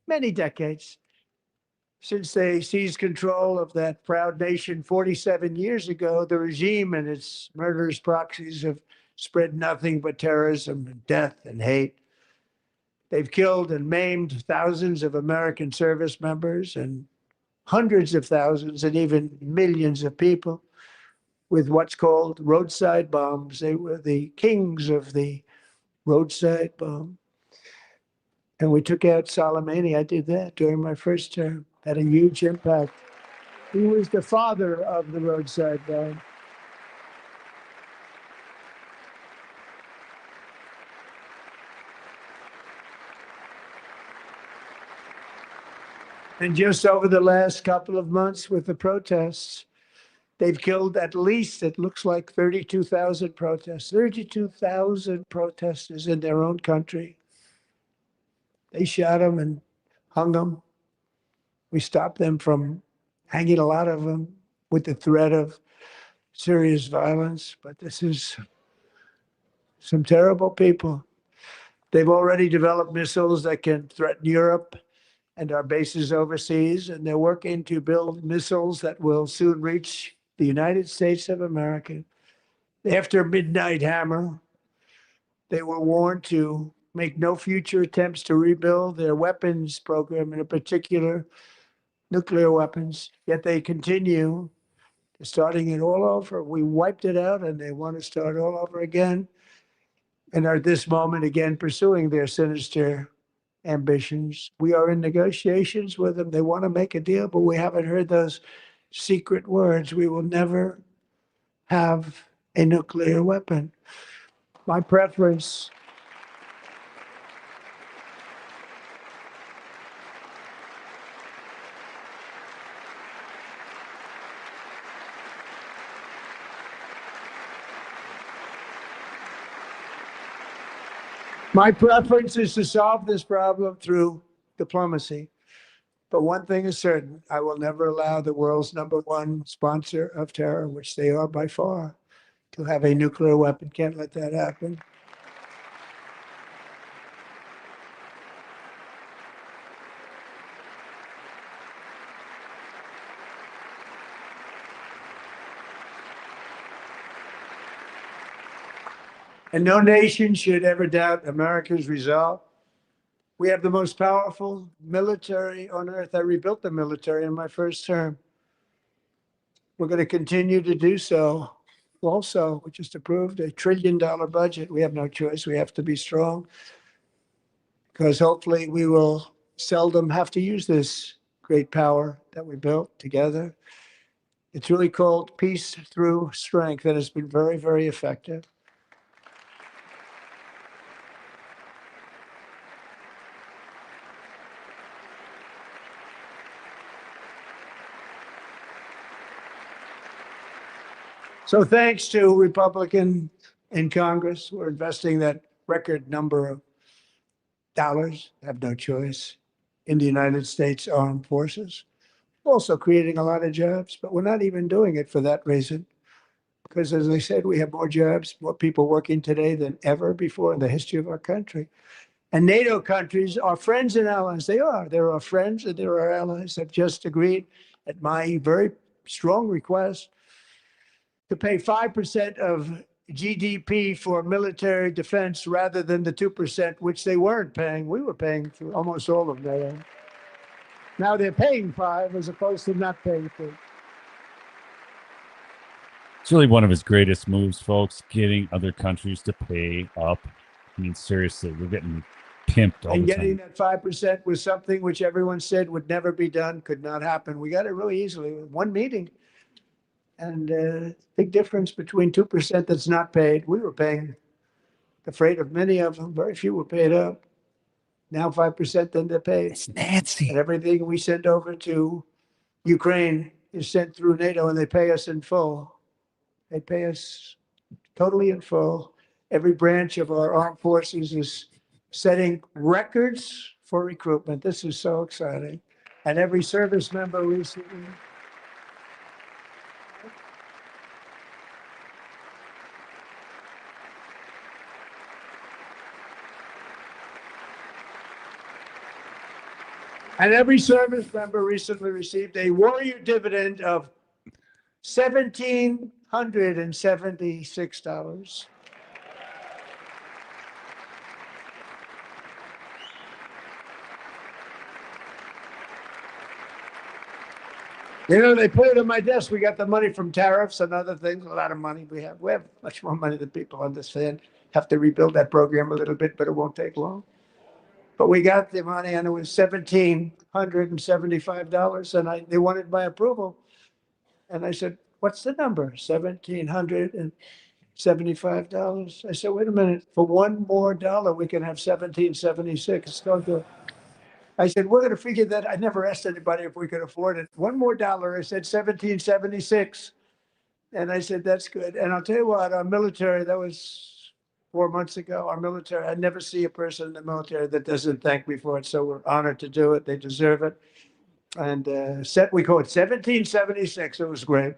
Many decades. Since they seized control of that proud nation 47 years ago, the regime and its murderous proxies have spread nothing but terrorism and death and hate. They've killed and maimed thousands of American service members and hundreds of thousands and even millions of people with what's called roadside bombs. They were the kings of the roadside bomb. And we took out Soleimani. I did that during my first term. Had a huge impact. He was the father of the roadside bomb. And just over the last couple of months with the protests, they've killed at least, it looks like 32,000 protests, 32,000 protesters in their own country. They shot them and hung them. We stopped them from hanging a lot of them with the threat of serious violence. But this is some terrible people. They've already developed missiles that can threaten Europe and our bases overseas, and they're working to build missiles that will soon reach the United States of America. After Midnight Hammer, they were warned to make no future attempts to rebuild their weapons program, in particular nuclear weapons, yet they continue starting it all over. We wiped it out and they want to start all over again and are at this moment again pursuing their sinister ambitions. We are in negotiations with them. They want to make a deal, but we haven't heard those secret words. We will never have a nuclear weapon. My preference is to solve this problem through diplomacy. But one thing is certain, I will never allow the world's number one sponsor of terror, which they are by far, to have a nuclear weapon. Can't let that happen. And no nation should ever doubt America's resolve. We have the most powerful military on earth. I rebuilt the military in my first term. We're going to continue to do so. Also, we just approved a $1 trillion budget. We have no choice. We have to be strong because hopefully we will seldom have to use this great power that we built together. It's really called peace through strength, and it's been very, very effective. So thanks to Republican in Congress. We're investing that record number of dollars, have no choice, in the United States Armed Forces. Also creating a lot of jobs, but we're not even doing it for that reason. Because as I said, we have more jobs, more people working today than ever before in the history of our country. And NATO countries are friends and allies. They are. They're our friends and they're our allies. Have just agreed at my very strong request to pay 5% of GDP for military defense rather than the 2%, which they weren't paying. We were paying for almost all of NATO. Now they're paying 5 as opposed to not paying 2. It's really one of his greatest moves, folks, getting other countries to pay up. I mean, seriously, we're getting pimped all And the getting time. that 5% was something which everyone said would never be done, could not happen. We got it really easily with one meeting. And big difference between 2% that's not paid. We were paying the freight of many of them. Very few were paid up. Now 5%, then they're paid. It's Nancy. And everything we send over to Ukraine is sent through NATO and they pay us in full. They pay us totally in full. Every branch of our armed forces is setting records for recruitment. This is so exciting. And every service member recently. And every service member recently received a warrior dividend of $1,776. You know, they put it on my desk. We got the money from tariffs and other things, a lot of money we have. We have much more money than people understand. Have to rebuild that program a little bit, but it won't take long. But we got the money and it was $1,775. And they wanted my approval. And I said, what's the number? $1,775. I said, wait a minute, for one more dollar, we can have 1776. Don't do it. I said, we're gonna figure that. I never asked anybody if we could afford it. One more dollar, I said 1776. And I said, that's good. And I'll tell you what, our military, that was 4 months ago, our military, I never see a person in the military that doesn't thank me for it. So we're honored to do it. They deserve it. And we call it 1776. It was great.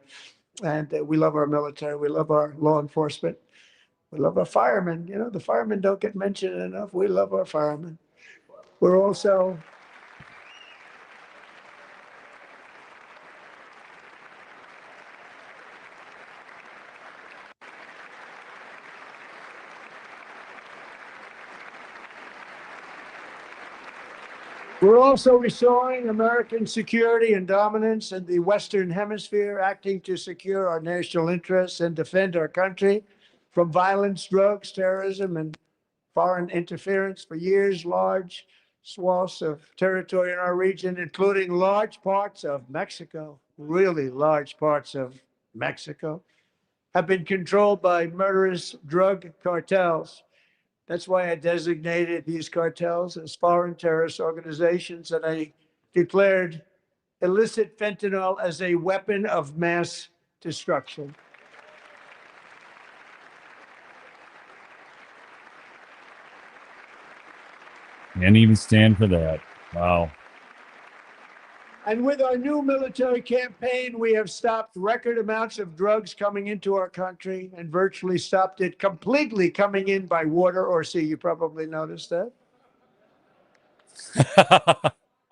And we love our military. We love our law enforcement. We love our firemen. You know, the firemen don't get mentioned enough. We love our firemen. We're also restoring American security and dominance in the Western Hemisphere, acting to secure our national interests and defend our country from violence, drugs, terrorism, and foreign interference. For years, large swaths of territory in our region, including large parts of Mexico, really large parts of Mexico, have been controlled by murderous drug cartels. That's why I designated these cartels as foreign terrorist organizations, and I declared illicit fentanyl as a weapon of mass destruction. Can't even stand for that. Wow. And with our new military campaign, we have stopped record amounts of drugs coming into our country and virtually stopped it completely coming in by water or sea. You probably noticed that.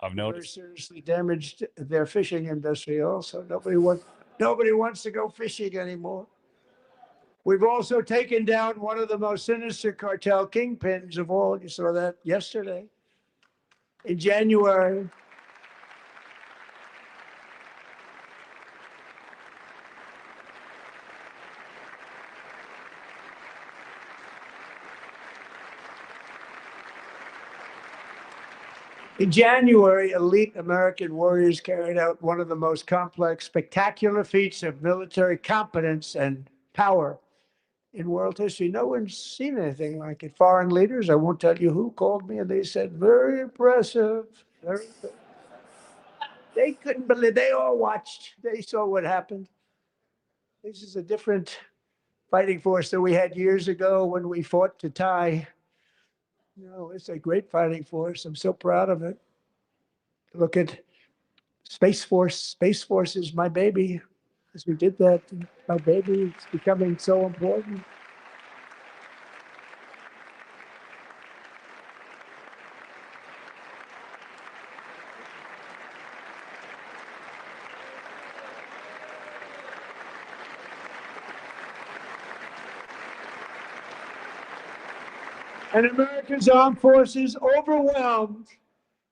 I've Very noticed. seriously damaged their fishing industry also. Nobody wants to go fishing anymore. We've also taken down one of the most sinister cartel kingpins of all. You saw that yesterday. In January, elite American warriors carried out one of the most complex, spectacular feats of military competence and power in world history. No one's seen anything like it. Foreign leaders, I won't tell you who, called me and they said, very impressive. They couldn't believe, they all watched. They saw what happened. This is a different fighting force that we had years ago when we fought to tie. No, it's a great fighting force. I'm so proud of it. Look at Space Force. Space Force is my baby. As we did that, my baby, it's becoming so important. And America's armed forces overwhelmed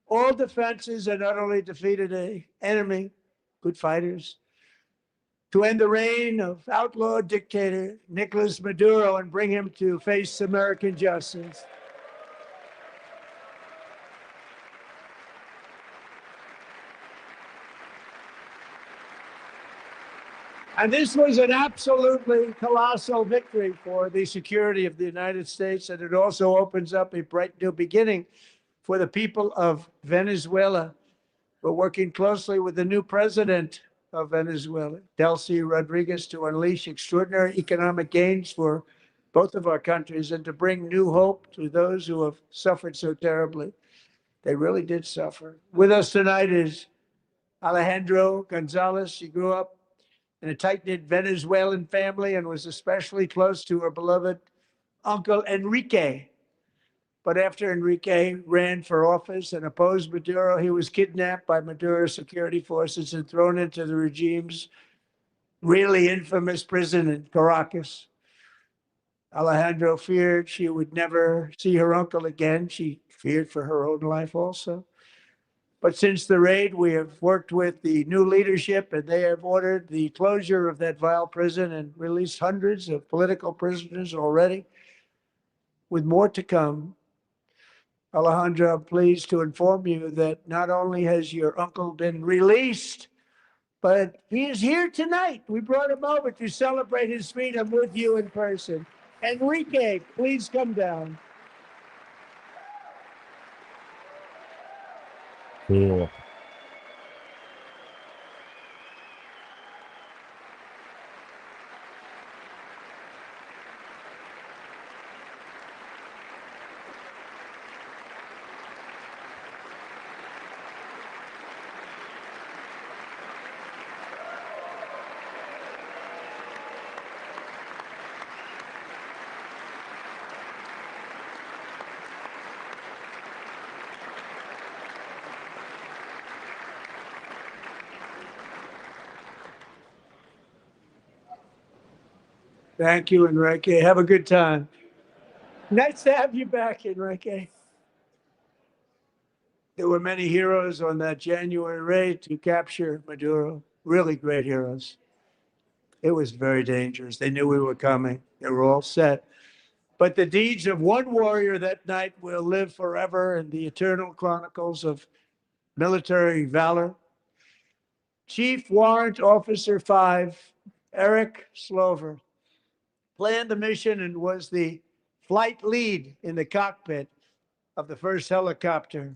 all defenses and utterly defeated an enemy, good fighters, to end the reign of outlaw dictator Nicolas Maduro and bring him to face American justice. And this was an absolutely colossal victory for the security of the United States. And it also opens up a bright new beginning for the people of Venezuela. We're working closely with the new president of Venezuela, Delcy Rodriguez, to unleash extraordinary economic gains for both of our countries and to bring new hope to those who have suffered so terribly. They really did suffer. With us tonight is Alejandro Gonzalez. She grew up in a tight-knit Venezuelan family and was especially close to her beloved uncle Enrique. But after Enrique ran for office and opposed Maduro, he was kidnapped by Maduro's security forces and thrown into the regime's really infamous prison in Caracas. Alejandro feared she would never see her uncle again. She feared for her own life also. But since the raid, we have worked with the new leadership, and they have ordered the closure of that vile prison and released hundreds of political prisoners already, with more to come. Alejandro, I'm pleased to inform you that not only has your uncle been released, but he is here tonight. We brought him over to celebrate his freedom with you in person. Enrique, please come down. Cool. Thank you, Enrique. Have a good time. Nice to have you back, Enrique. There were many heroes on that January raid to capture Maduro, really great heroes. It was very dangerous. They knew we were coming. They were all set. But the deeds of one warrior that night will live forever in the eternal chronicles of military valor. Chief Warrant Officer 5, Eric Slover, planned the mission and was the flight lead in the cockpit of the first helicopter,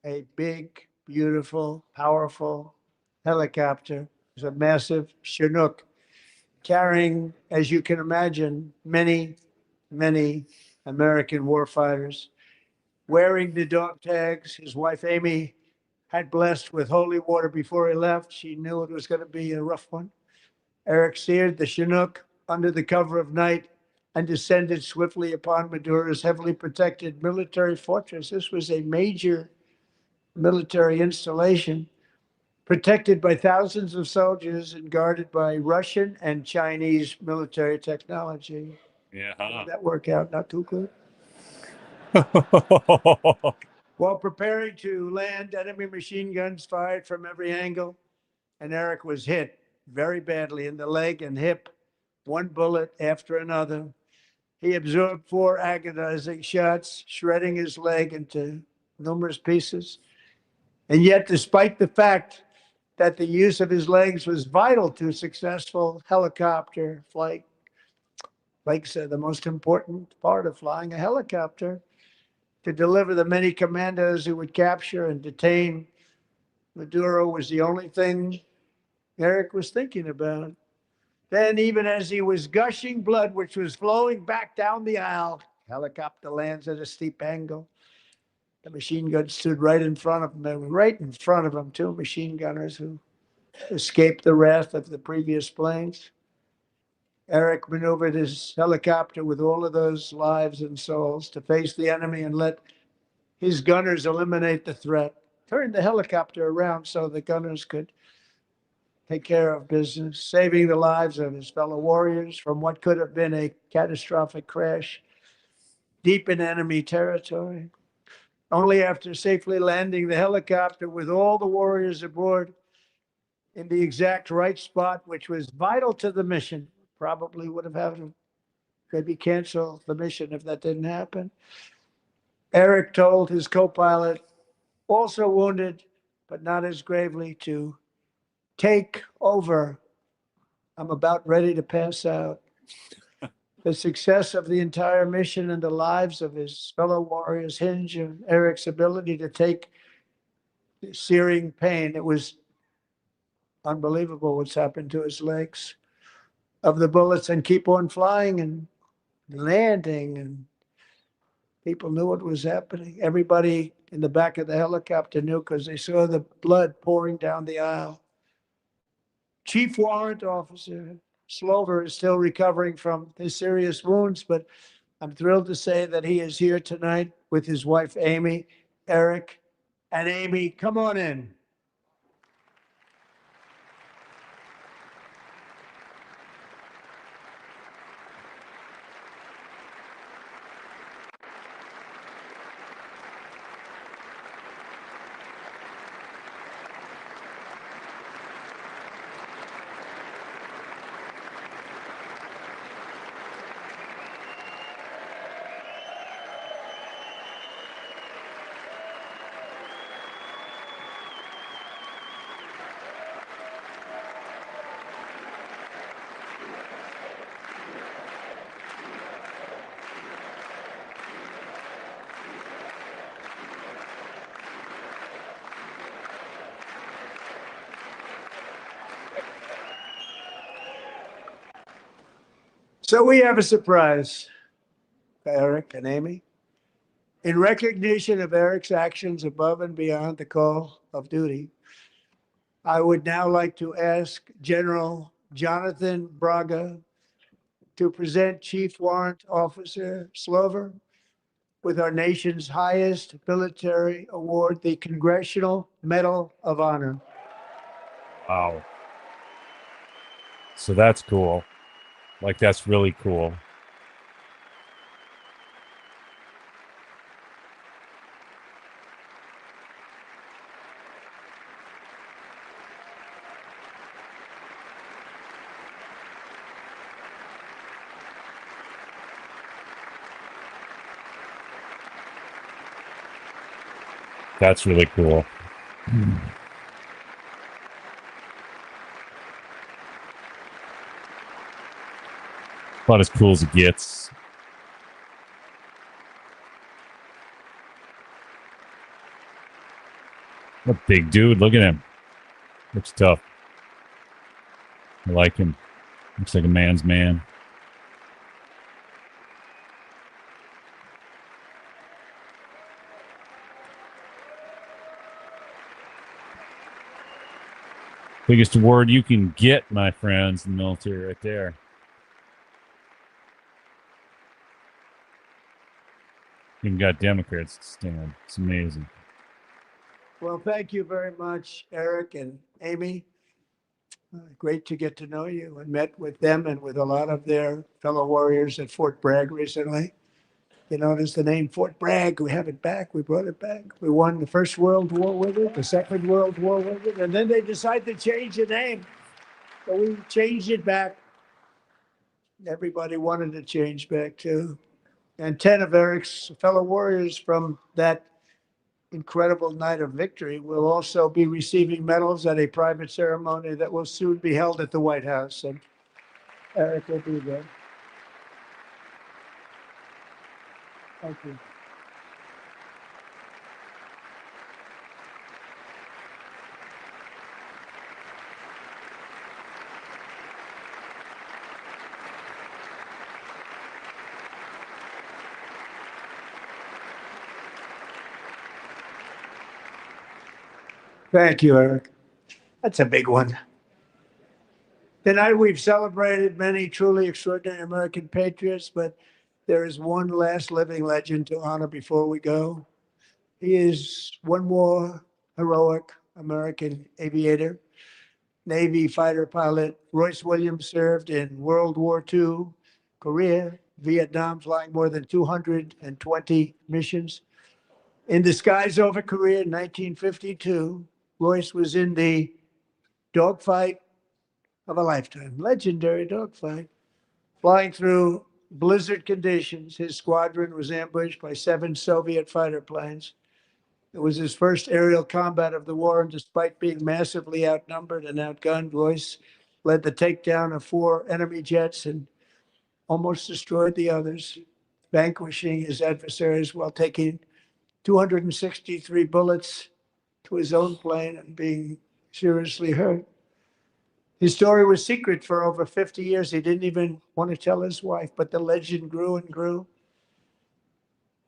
a big, beautiful, powerful helicopter. It was a massive Chinook carrying, as you can imagine, many, many American warfighters. Wearing the dog tags, his wife Amy had blessed with holy water before he left. She knew it was going to be a rough one. Eric steered the Chinook under the cover of night and descended swiftly upon Maduro's heavily protected military fortress. This was a major military installation protected by thousands of soldiers and guarded by Russian and Chinese military technology. Yeah. How did that work out? Not too good. While preparing to land, enemy machine guns fired from every angle, and Eric was hit very badly in the leg and hip, one bullet after another. He absorbed 4 agonizing shots, shredding his leg into numerous pieces. And yet, despite the fact that the use of his legs was vital to successful helicopter flight, legs are the most important part of flying a helicopter, to deliver the many commandos who would capture and detain Maduro was the only thing Eric was thinking about. Then, even as he was gushing blood, which was flowing back down the aisle, helicopter lands at a steep angle. The machine gun stood right in front of him. They were right in front of him, two machine gunners who escaped the wrath of the previous planes. Eric maneuvered his helicopter with all of those lives and souls to face the enemy and let his gunners eliminate the threat. Turned the helicopter around so the gunners could take care of business, saving the lives of his fellow warriors from what could have been a catastrophic crash deep in enemy territory. Only after safely landing the helicopter with all the warriors aboard in the exact right spot, which was vital to the mission, probably would have had to maybe cancel the mission if that didn't happen. Eric told his co-pilot, also wounded, but not as gravely, to take over. I'm about ready to pass out. The success of the entire mission and the lives of his fellow warriors hinge on Eric's ability to take the searing pain. It was unbelievable what's happened to his legs of the bullets and keep on flying and landing. And people knew what was happening. Everybody in the back of the helicopter knew because they saw the blood pouring down the aisle. Chief Warrant Officer Slover is still recovering from his serious wounds, but I'm thrilled to say that he is here tonight with his wife, Amy, Eric, and Amy. Come on in. So we have a surprise, Eric and Amy. In recognition of Eric's actions above and beyond the call of duty, I would now like to ask General Jonathan Braga to present Chief Warrant Officer Slover with our nation's highest military award, the Congressional Medal of Honor. Wow. So that's cool. Like, that's really cool. That's really cool. About as cool as it gets. What a big dude. Look at him. Looks tough. I like him. Looks like a man's man. Biggest award you can get, my friends, in the military right there. Even got Democrats to stand. It's amazing. Well, thank you very much, Eric and Amy. Great to get to know you, and met with them and with a lot of their fellow warriors at Fort Bragg recently. You notice the name Fort Bragg. We have it back. We brought it back. We won the First World War with it, the Second World War with it, and then they decided to change the name. So we changed it back. Everybody wanted to change back too. And 10 of Eric's fellow warriors from that incredible night of victory will also be receiving medals at a private ceremony that will soon be held at the White House. And Eric will be there. Thank you. Thank you, Eric. That's a big one. Tonight, we've celebrated many truly extraordinary American patriots, but there is one last living legend to honor before we go. He is one more heroic American aviator, Navy fighter pilot. Royce Williams served in World War II, Korea, Vietnam, flying more than 220 missions. In the skies over Korea in 1952, Royce was in the dogfight of a lifetime, legendary dogfight. Flying through blizzard conditions, his squadron was ambushed by 7 Soviet fighter planes. It was his first aerial combat of the war, and despite being massively outnumbered and outgunned, Royce led the takedown of 4 enemy jets and almost destroyed the others, vanquishing his adversaries while taking 263 bullets to his own plane and being seriously hurt. His story was secret for over 50 years. He didn't even want to tell his wife, but the legend grew and grew.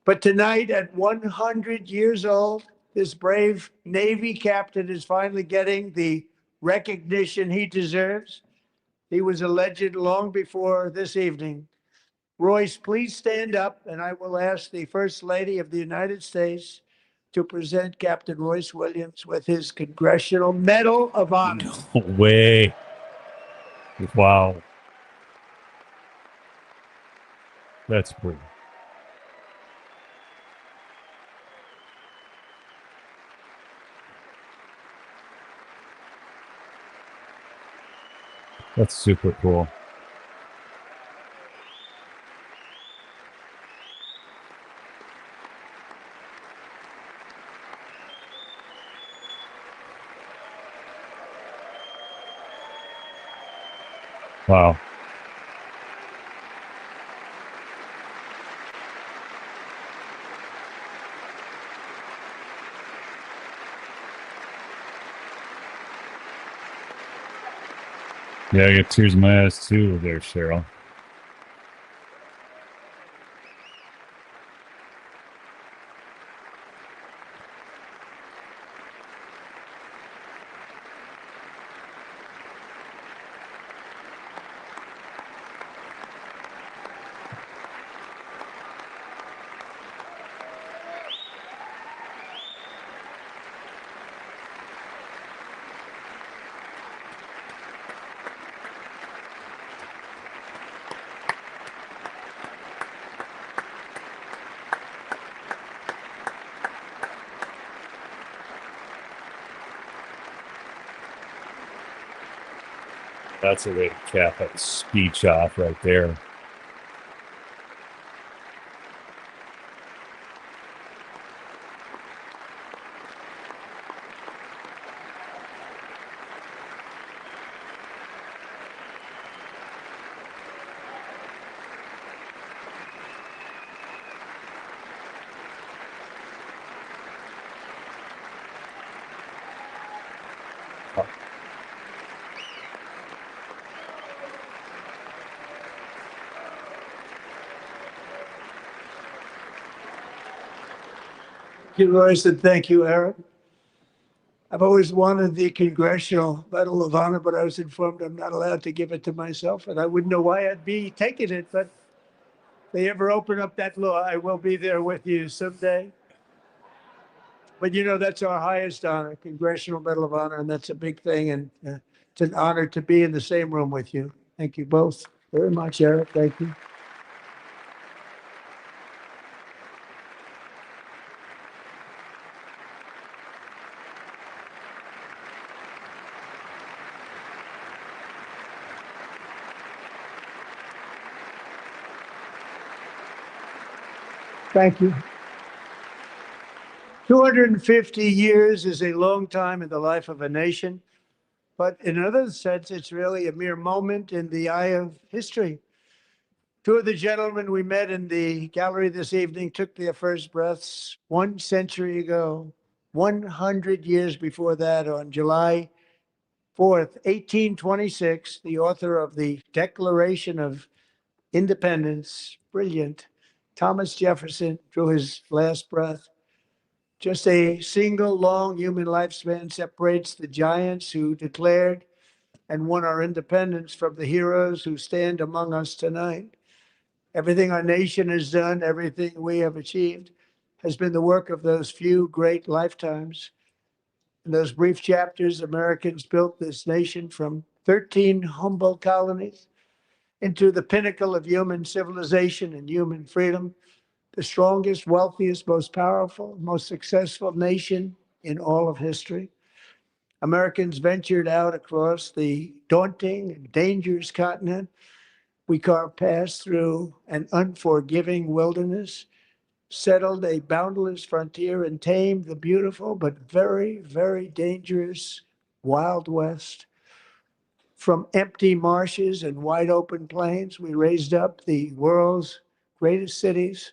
But tonight, at 100 years old, this brave Navy captain is finally getting the recognition he deserves. He was a legend long before this evening. Royce, please stand up, and I will ask the First Lady of the United States to present Captain Royce Williams with his Congressional Medal of Honor. No way. Wow. That's pretty. That's super cool. Wow. Yeah, I get tears in my eyes too there, Cheryl. That's a way to cap that speech off right there. Thank you, Royce, and thank you, Eric. I've always wanted the Congressional Medal of Honor, but I was informed I'm not allowed to give it to myself, and I wouldn't know why I'd be taking it. But if they ever open up that law, I will be there with you someday. But you know, that's our highest honor, Congressional Medal of Honor, and that's a big thing. And it's an honor to be in the same room with you. Thank you both very much, Eric. Thank you. Thank you. 250 years is a long time in the life of a nation, but in another sense, it's really a mere moment in the eye of history. 2 of the gentlemen we met in the gallery this evening took their first breaths 1 century ago, 100 years before that, on July 4th, 1826, the author of the Declaration of Independence, brilliant, Thomas Jefferson, drew his last breath. Just a single long human lifespan separates the giants who declared and won our independence from the heroes who stand among us tonight. Everything our nation has done, everything we have achieved, has been the work of those few great lifetimes. In those brief chapters, Americans built this nation from 13 humble colonies into the pinnacle of human civilization and human freedom, the strongest, wealthiest, most powerful, most successful nation in all of history. Americans ventured out across the daunting and dangerous continent. We carved paths through an unforgiving wilderness, settled a boundless frontier, and tamed the beautiful but very, very dangerous Wild West. From empty marshes and wide open plains, we raised up the world's greatest cities.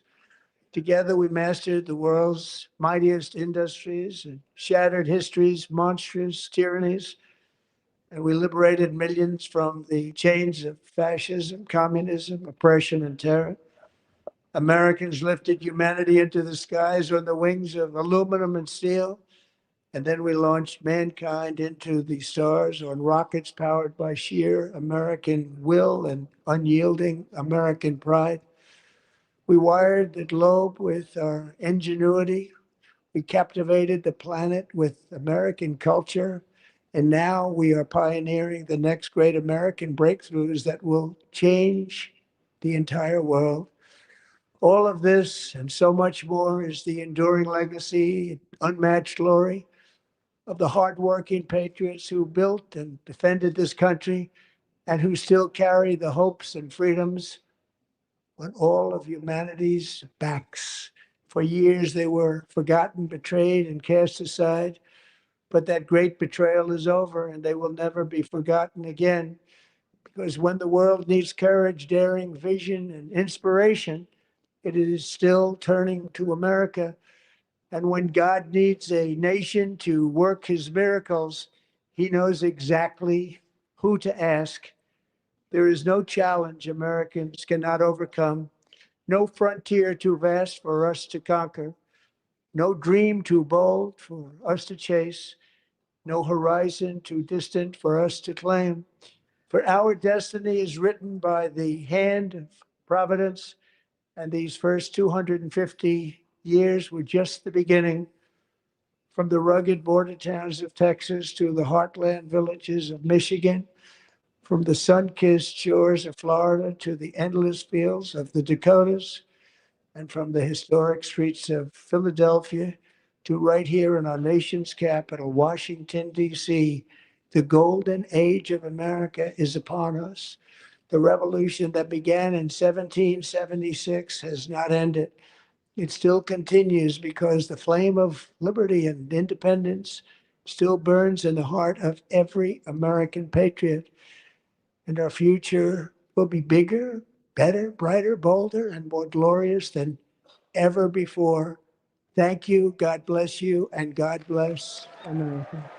Together, we mastered the world's mightiest industries and shattered history's monstrous tyrannies. And we liberated millions from the chains of fascism, communism, oppression, and terror. Americans lifted humanity into the skies on the wings of aluminum and steel. And then we launched mankind into the stars on rockets powered by sheer American will and unyielding American pride. We wired the globe with our ingenuity. We captivated the planet with American culture. And now we are pioneering the next great American breakthroughs that will change the entire world. All of this and so much more is the enduring legacy, unmatched glory of the hardworking patriots who built and defended this country and who still carry the hopes and freedoms on all of humanity's backs. For years, they were forgotten, betrayed, and cast aside. But that great betrayal is over, and they will never be forgotten again. Because when the world needs courage, daring, vision, and inspiration, it is still turning to America. And when God needs a nation to work his miracles, he knows exactly who to ask. There is no challenge Americans cannot overcome, no frontier too vast for us to conquer, no dream too bold for us to chase, no horizon too distant for us to claim. For our destiny is written by the hand of providence, and these first 250 years were just the beginning. From the rugged border towns of Texas to the heartland villages of Michigan, from the sun-kissed shores of Florida to the endless fields of the Dakotas, and from the historic streets of Philadelphia to right here in our nation's capital, Washington, D.C., the golden age of America is upon us. The revolution that began in 1776 has not ended. It still continues because the flame of liberty and independence still burns in the heart of every American patriot. And our future will be bigger, better, brighter, bolder, and more glorious than ever before. Thank you, God bless you, and God bless America.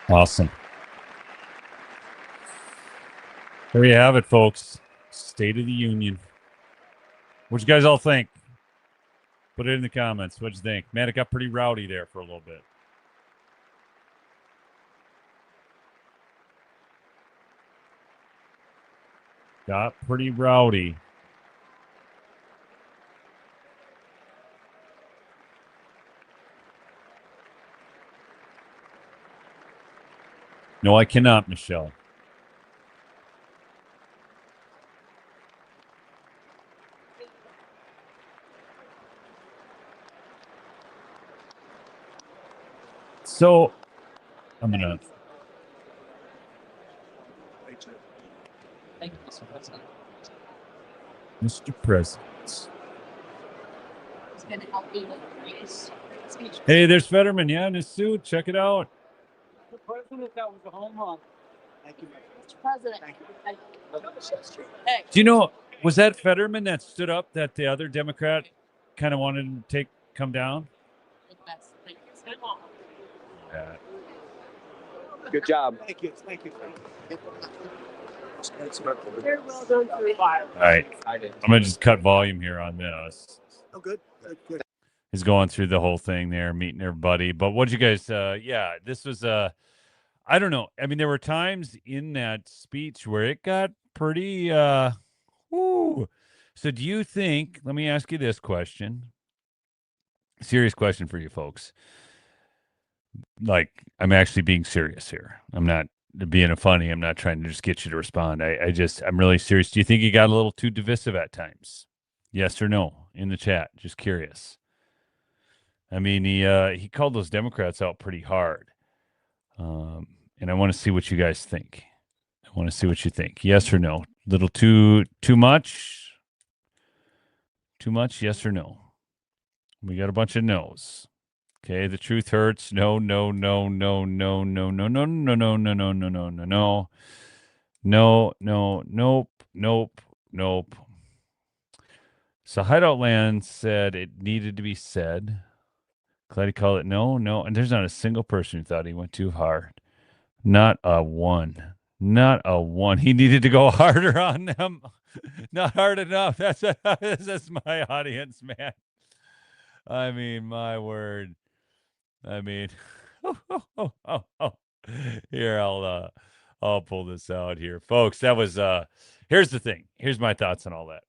Awesome. There you have it, folks. State of the Union. What you guys all think? Put it in the comments. What'd you think? Man, it got pretty rowdy there for a little bit. Got pretty rowdy. No, I cannot, Michelle. So, I'm going to... Thank you, Mr. President. Mr. President. It's going to help me with Grace speech. Hey, there's Fetterman. Yeah, in his suit. Check it out. The president, that was a home run. Thank you. Mr. President. Thank you. Hey. Do you know, was that Fetterman that stood up that the other Democrat kind of wanted to come down? Thank you. Yeah. Good job. Thank you. Thank you. All right. I'm going to just cut volume here on this. Oh, good. Good. He's going through the whole thing there, meeting everybody. But what'd you guys, yeah, this was, I don't know. I mean, there were times in that speech where it got pretty, whoo. So do you think, let me ask you this question, serious question for you folks. Like, I'm actually being serious here. I'm not being a funny. I'm not trying to just get you to respond. I'm really serious. Do you think he got a little too divisive at times? Yes or no in the chat. Just curious. I mean, he called those Democrats out pretty hard. And I want to see what you guys think. I want to see what you think. Yes or no? Little too much? Too much? Yes or no? We got a bunch of no's. Okay, the truth hurts. No, no, no, no, no, no, no, no, no, no, no, no, no, no, no, no. No, no, nope, nope, nope. So Hideout Land said it needed to be said. Glad he called it no, no. And there's not a single person who thought he went too hard. Not a one. Not a one. He needed to go harder on them. Not hard enough. That's my audience, man. I mean, my word. I mean, here I'll pull this out here, folks. That was here's the thing. Here's my thoughts on all that.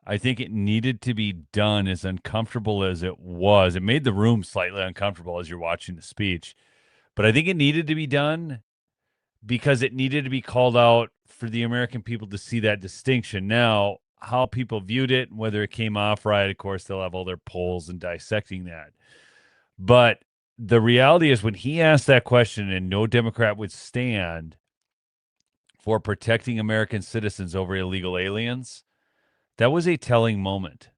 I think it needed to be done, as uncomfortable as it was. It made the room slightly uncomfortable as you're watching the speech, but I think it needed to be done because it needed to be called out for the American people to see that distinction. Now, how people viewed it, whether it came off right, of course, they'll have all their polls and dissecting that. But the reality is, when he asked that question and no Democrat would stand for protecting American citizens over illegal aliens, that was a telling moment.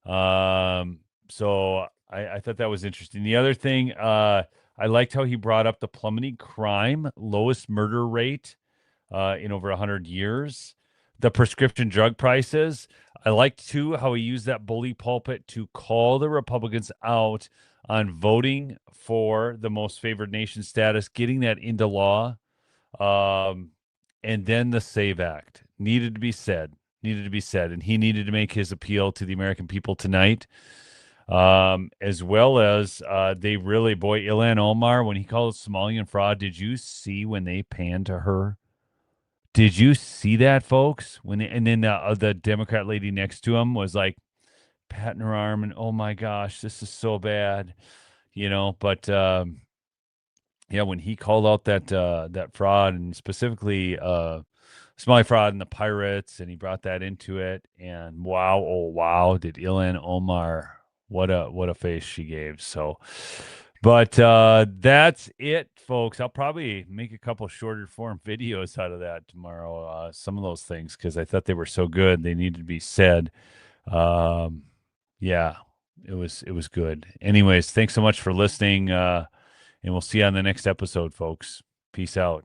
So I thought that was interesting. The other thing, I liked how he brought up the plummeting crime, lowest murder rate in over 100 years, the prescription drug prices. I liked, too, how he used that bully pulpit to call the Republicans out on voting for the most favored nation status, getting that into law. And then the SAVE Act needed to be said, and he needed to make his appeal to the American people tonight. As well as they really, boy, Ilhan Omar, when he called it Somalian fraud, did you see when they panned to her? Did you see that, folks? And then the Democrat lady next to him was like patting her arm, and oh my gosh, this is so bad, But yeah, when he called out that fraud, and specifically Somali fraud and the pirates, and he brought that into it, and wow, oh wow, did Ilhan Omar, what a face she gave. So, but that's it, folks. I'll probably make a couple shorter form videos out of that tomorrow. Some of those things, because I thought they were so good, they needed to be said. Yeah, it was good. Anyways, thanks so much for listening, and we'll see you on the next episode, folks. Peace out.